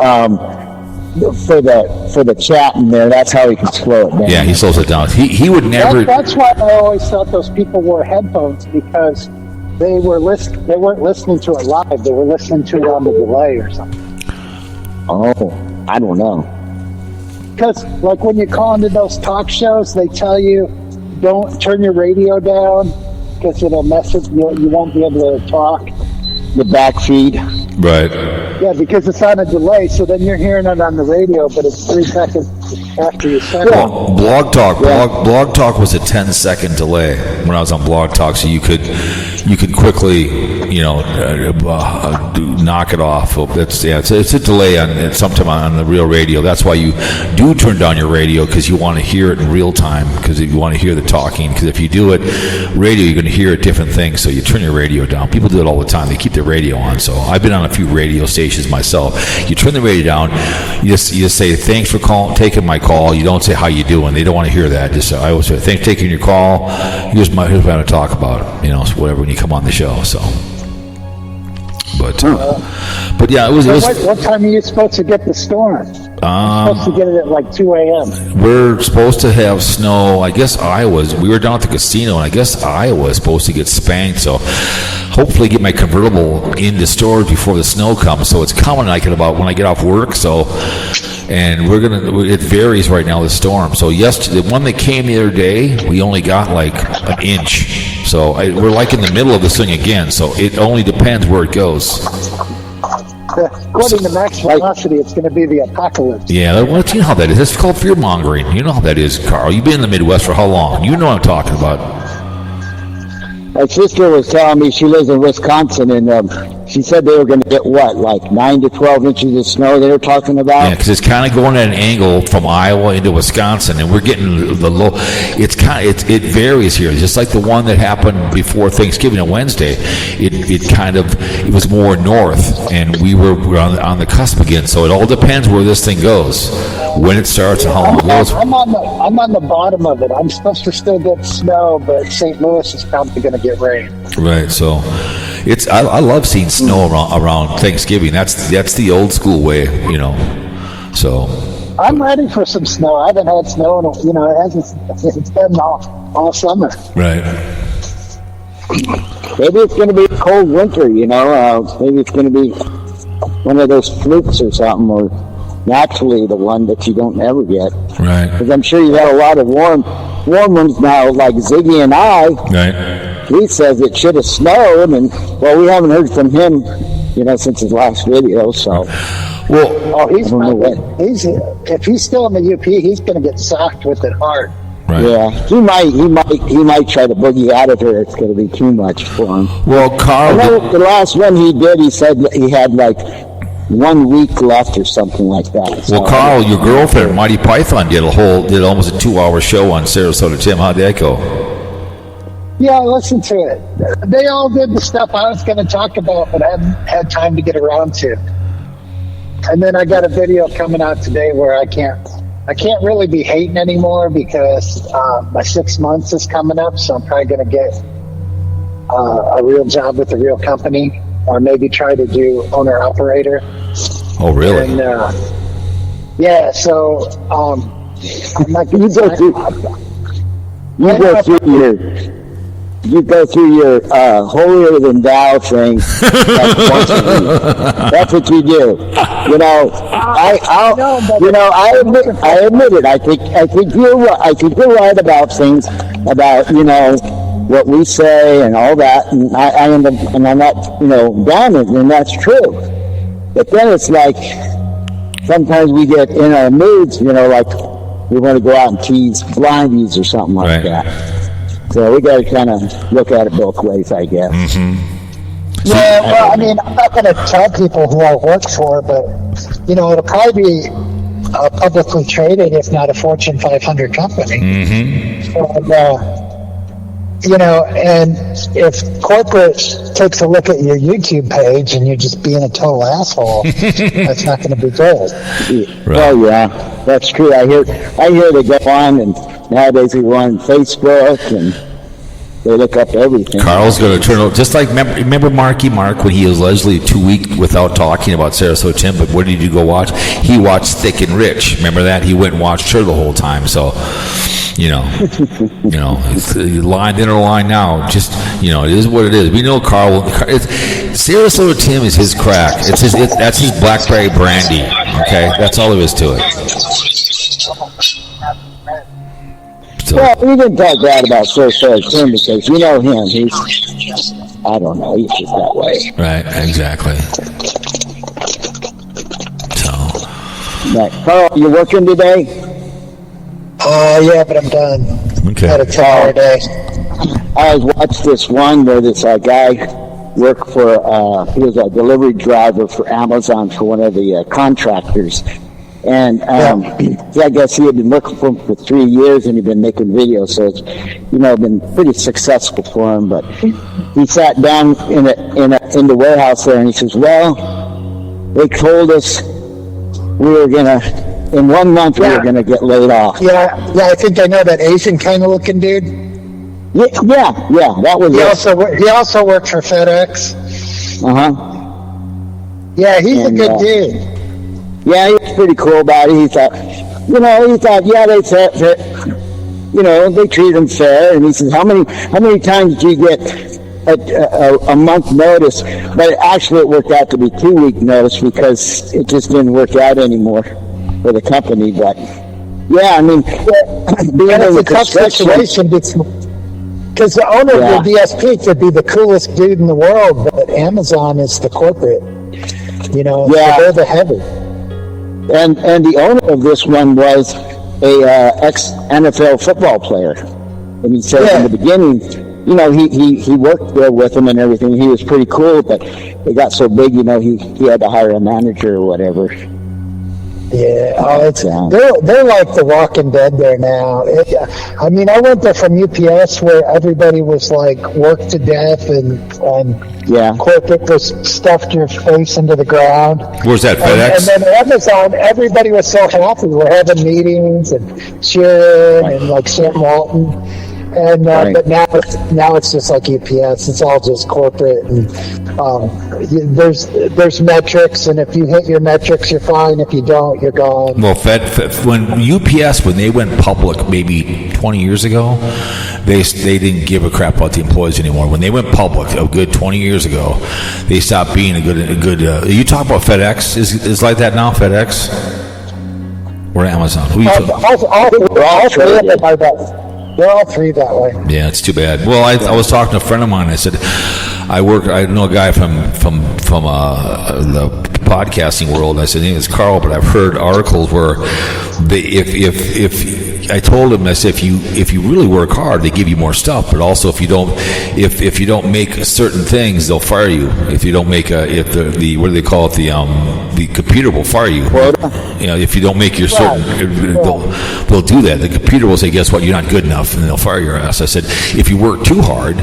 the chat in there. That's how he can slow it down. Yeah, he slows it down. He would never. That's why I always thought those people wore headphones, because they weren't listening to it live. They were listening to it on the delay or something. Oh, I don't know. Because, like, when you call into those talk shows, they tell you, don't turn your radio down, because it'll mess with you. You won't be able to talk. The back feed. Right. Yeah, because it's on a delay, so then you're hearing it on the radio, but it's 3 seconds after you send it. Well, Blog Talk was a 10-second delay when I was on Blog Talk, so you could quickly, knock it off. It's a delay on sometime on the real radio. That's why you do turn down your radio, because you want to hear it in real time, because you want to hear the talking. Because if you do it radio, you're going to hear different things. So you turn your radio down. People do it all the time. They keep their radio on. So I've been on a few radio stations myself. You turn the radio down. You just say thanks for taking my call. You don't say how you doing. They don't want to hear that. I always say thanks for taking your call. Here's what I'm going to talk about. So whatever when you come on the show. So. But yeah, it was. What time are you supposed to get the storm? You're supposed to get it at like 2 a.m. We're supposed to have snow. I guess we were down at the casino, and I guess Iowa is supposed to get spanked. So hopefully get my convertible into storage before the snow comes. So it's coming like about when I get off work. So, and it varies right now, the storm. So yesterday, the one that came the other day, we only got like an inch. So we're like in the middle of this thing again. So it only depends where it goes. According to Max Velocity, it's going to be the apocalypse. Yeah, you know how that is. It's called fear mongering. You know how that is, Carl. You've been in the Midwest for how long? You know what I'm talking about. My sister was telling me she lives in Wisconsin, and she said they were going to get like 9 to 12 inches of snow they were talking about. Yeah, because it's kind of going at an angle from Iowa into Wisconsin, and we're getting the low. It varies here, just like the one that happened before Thanksgiving on Wednesday. It was more north, and we were on the cusp again. So it all depends where this thing goes, when it starts, and how long it goes. I'm on the bottom of it. I'm supposed to still get snow, but St. Louis is probably going to get rain. Right. So I love seeing snow around Thanksgiving. That's the old school way, So I'm ready for some snow. I haven't had snow in it's been all summer. Right. Maybe it's going to be a cold winter, maybe it's going to be one of those flukes or something, or naturally the one that you don't ever get. Right. Because I'm sure you got a lot of warm ones now, like Ziggy and I. Right. He says it should have snowed, and we haven't heard from him, since his last video. So, if he's still in the UP, he's going to get socked with it hard. Right. Yeah, he might try to boogie out of here. It's going to be too much for him. Well, Carl, the last one he did, he said he had like 1 week left or something like that. Well, Carl, your girlfriend, Mighty Python, did almost a 2-hour show on Sarasota Tim. How'd that go? Yeah, listen to it. They all did the stuff I was going to talk about, but I haven't had time to get around to. And then I got a video coming out today where I can't really be hating anymore, because my 6 months is coming up, so I'm probably going to get a real job with a real company, or maybe try to do owner-operator. Oh, really? And, yeah, so I'm like... You go through you go through your holier than thou thing. Like once a week. That's what you do. You know, I admit it. I think you're right about things, about, you know, what we say and all that, and I'm not, you know, down it, and that's true. But then it's like sometimes we get in our moods, you know, like we want to go out and tease blindies or something like that. So we got to kind of look at it both ways, I guess. Mm-hmm. Yeah, well, I mean, I'm not going to tell people who I work for, but, you know, it'll probably be publicly traded, if not a Fortune 500 company. Mm-hmm. And, you know, and if corporate takes a look at your YouTube page and you're just being a total asshole, that's not going to be good. Right. Well, yeah, that's true. I hear they go on, and nowadays they go on Facebook and they look up everything. Carl's going to turn out just like remember Mark when he was allegedly 2 weeks without talking about Sarasota Tim. But what did you go watch? He watched Thick and Rich. Remember that? He went and watched her the whole time. So. You know, it's line inner line now. Just, you know, it is what it is. We know Carl. Sarasota Tim is his crack. That's his blackberry brandy. Okay, that's all there is to it. So. Well, we didn't talk bad about Sarasota Tim because you know him. He's, I don't know, he's just that way. Right, exactly. So. Right. Carl, you working today? Oh, yeah, but I'm done. Okay. Had a 10-hour day. I watched this one where this guy worked for, he was a delivery driver for Amazon for one of the contractors. And I guess he had been working for him for 3 years, and he'd been making videos, so it's, you know, been pretty successful for him. But he sat down in the warehouse there, and he says, well, they told us we were going to, in 1 month, we were going to get laid off. Yeah, I think I know that Asian kind of looking dude. Yeah, that was He also worked for FedEx. Yeah, he's a good dude. Yeah, he was pretty cool about it. He thought, yeah, they said that, you know, they treat him fair. And he says, how many times do you get a month notice? But actually, it worked out to be 2 week notice because it just didn't work out anymore for the company. But yeah, I mean, being in a tough situation because the owner of the DSP could be the coolest dude in the world, but Amazon is the corporate. You know, so they're the heavy. And the owner of this one was a ex-NFL football player. And he said in the beginning, you know, he worked there with him and everything. He was pretty cool, but it got so big, you know, he had to hire a manager or whatever. Yeah, they're like The Walking Dead there now. I mean, I went there from UPS where everybody was like worked to death and corporate was stuffed your face into the ground. Where's that, FedEx? And then Amazon, everybody was so happy. We're having meetings and cheering and like Sam Walton. And but now it's just like UPS. It's all just corporate, and there's metrics, and if you hit your metrics, you're fine. If you don't, you're gone. Well, when UPS, when they went public maybe 20 years ago, they didn't give a crap about the employees anymore. When they went public a good 20 years ago, they stopped being a good. You talk about FedEx is like that now, FedEx or Amazon? Who you all three of them are that. They're all three that way. Yeah, it's too bad. Well, I was talking to a friend of mine. I said, I know a guy from the podcasting world. I said, his name is Carl, but I've heard articles where if I told him, I said, if you really work hard, they give you more stuff. But also, if you don't make certain things, they'll fire you. If you don't make what do they call it? The computer will fire you. You know, if you don't make your certain, they'll do that. The computer will say, guess what? You're not good enough, and they'll fire your ass. I said, if you work too hard,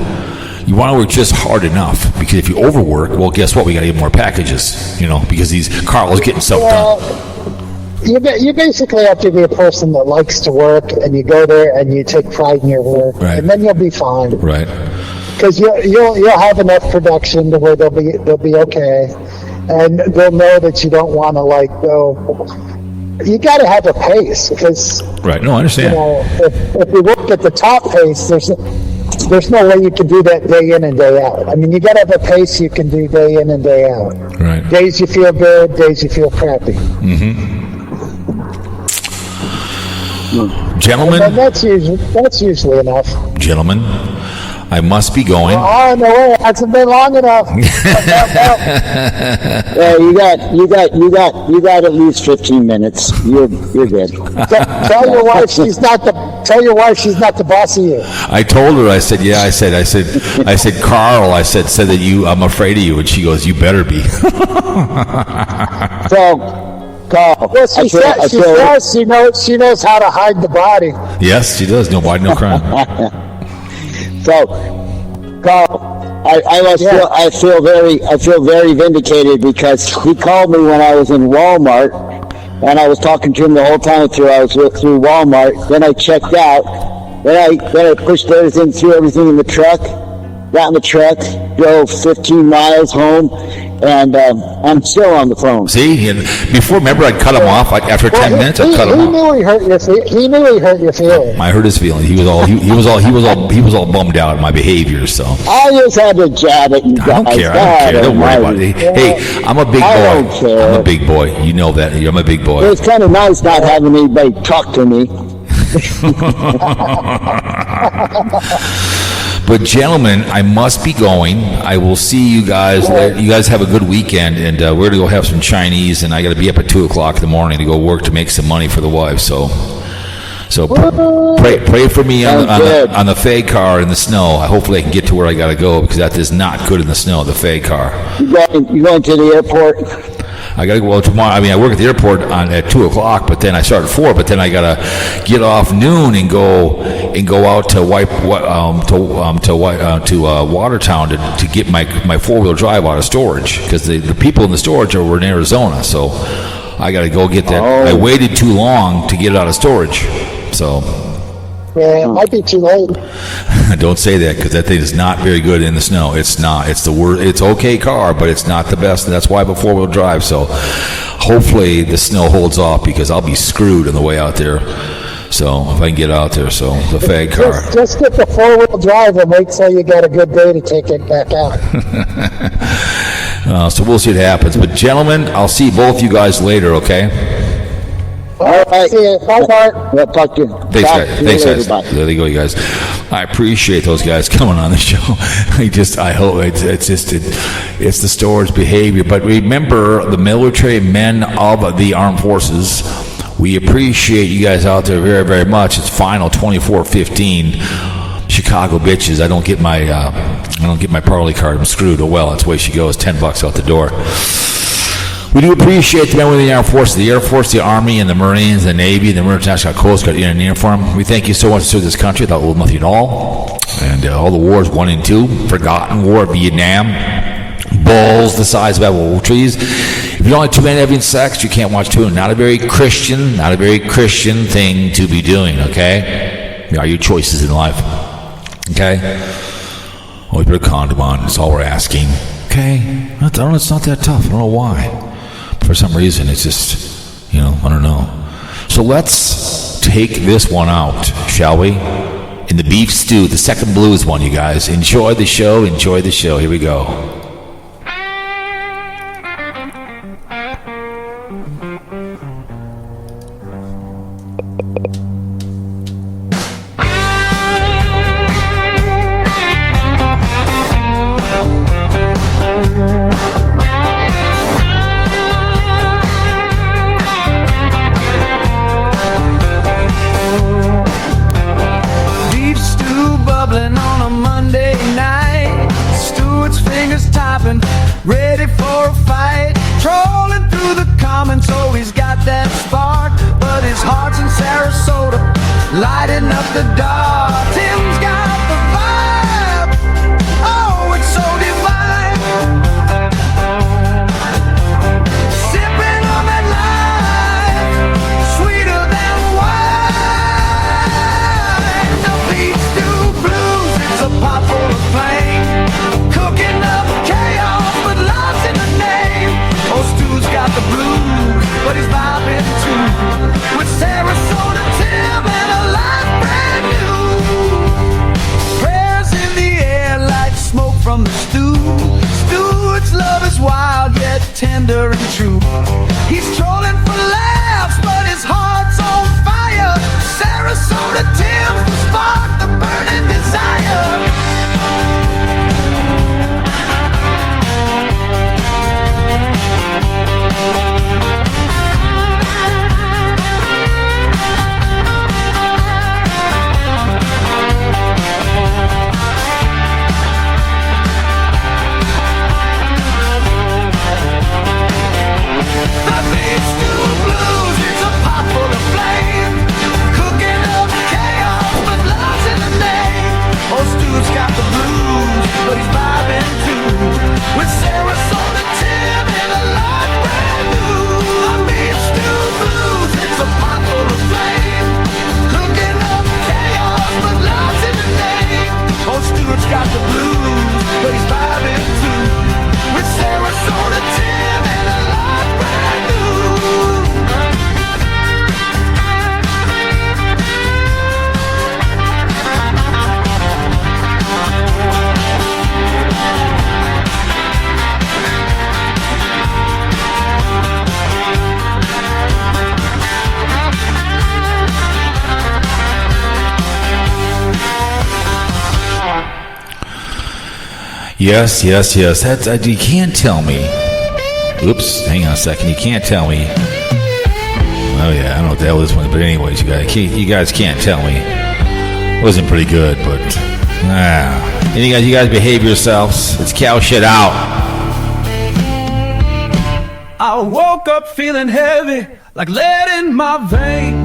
you want to work just hard enough, because if you overwork, well, guess what? We got to get more packages. You know, because Carl is getting stuff done. You basically have to be a person that likes to work, and you go there and you take pride in your work, and then you'll be fine. Right. Because you'll have enough production to where they'll be okay, and they'll know that you don't want to like go. You got to have a pace because. Right. No, I understand. You know, if you work at the top pace, there's no way you can do that day in and day out. I mean, you got to have a pace you can do day in and day out. Right. Days you feel good, days you feel crappy. Gentlemen. And that's usually enough. Gentlemen, I must be going. Oh no way! It hasn't been long enough. Yeah, you got at least 15 minutes. You're good. Tell your wife she's not the boss of you. I told her. I said, yeah. I said, Carl. I said that I'm afraid of you, and she goes, you better be. So, Carl. Well, she knows how to hide the body. Yes, she does. No body, no crime. So, Carl, I feel very vindicated because he called me when I was in Walmart, and I was talking to him the whole time I was through Walmart. Then I checked out. Then I pushed everything, threw everything in the truck, got in the truck, drove 15 miles home, and I'm still on the phone. See, and before, remember, I'd cut him off. After 10 minutes, I'd cut him off. He knew he hurt your feelings. I hurt his feelings. He was all bummed out at my behavior. So I just had to jab it. I don't care. Don't worry about it. Hey, I'm a big boy. I don't care. I'm a big boy. You know that. I'm a big boy. It's kind of nice not having anybody talk to me. But gentlemen, I must be going. I will see you guys later. You guys have a good weekend, and we're going to go have some Chinese, and I got to be up at 2 o'clock in the morning to go work to make some money for the wife. So pray for me on the Fay car in the snow. Hopefully I can get to where I got to go, because that is not good in the snow, the Fay car. You going to the airport? I got to go tomorrow. I mean, I work at the airport at 2 o'clock, but then I start at 4. But then I got to get off noon and go out to Watertown to get my 4-wheel drive out of storage, because the people in the storage were in Arizona. So I got to go get that. I waited too long to get it out of storage. So. Yeah, it might be too late. Don't say that, because that thing is not very good in the snow. It's not. It's the worst. It's okay car, but it's not the best. And that's why I have a 4-wheel drive. So hopefully the snow holds off, because I'll be screwed on the way out there. So if I can get out there, so the fag car. Just get the 4-wheel drive and wait till you got a good day to take it back out. So we'll see what happens. But gentlemen, I'll see both you guys later. Okay. All right. See you. Bye, Mark. We'll talk to you. Thanks, guys. Bye. There you go, you guys. I appreciate those guys coming on the show. I hope it's the storage behavior. But remember, the military men of the armed forces, we appreciate you guys out there very, very much. It's final 24-15. Chicago bitches. I don't get my Parley card. I'm screwed. Oh well, that's the way she goes. $10 out the door. We do appreciate the men of the Armed Forces, the Air Force, the Army, and the Marines, the Navy, the International Coast Guard in uniform. We thank you so much for serving this country without little nothing at all. And all the wars 1 and 2, forgotten war, Vietnam, bulls the size of apple trees. If you don't like two men having sex, you can't watch two. Not a very Christian thing to be doing, okay? Are your choices in life, okay? Always put a condom on, that's all we're asking, okay? It's not that tough, I don't know why. For some reason, it's just, I don't know. So let's take this one out, shall we? In the beef stew, the second blues one, you guys. Enjoy the show. Here we go. Ready for a fight, trolling through the comments, always got that spark, but his heart's in Sarasota, lighting up the dark. Tim's got the vibe, oh, it's so divine, sipping on that life, sweeter than wine. The beach stew blues, it's a pot full of flame, cooking up chaos, but love's in the name. Oh, Stu's got the blues, but he's vibing too, with Sarasota Tim and a life brand new. tender and true. He's trolling for laughs, but his heart's on fire. Sarasota Tim sparked the burning desire. Got the blues, but he's vibing too. With Sarasota Tim and a lot brand new. The beef stew blues, it's a pot full of flame. Cooking up chaos, but love's in the name. Old Stewart's got the blues, but he's vibing too. With Sarasota Tim and a lot brand new. Yes. That's you can't tell me. Oops, hang on a second. You can't tell me. Oh yeah, I don't know what the hell this one is, but anyways, you guys can't tell me. It wasn't pretty good, but you guys behave yourselves. It's cow shit out. I woke up feeling heavy, like lead in my veins.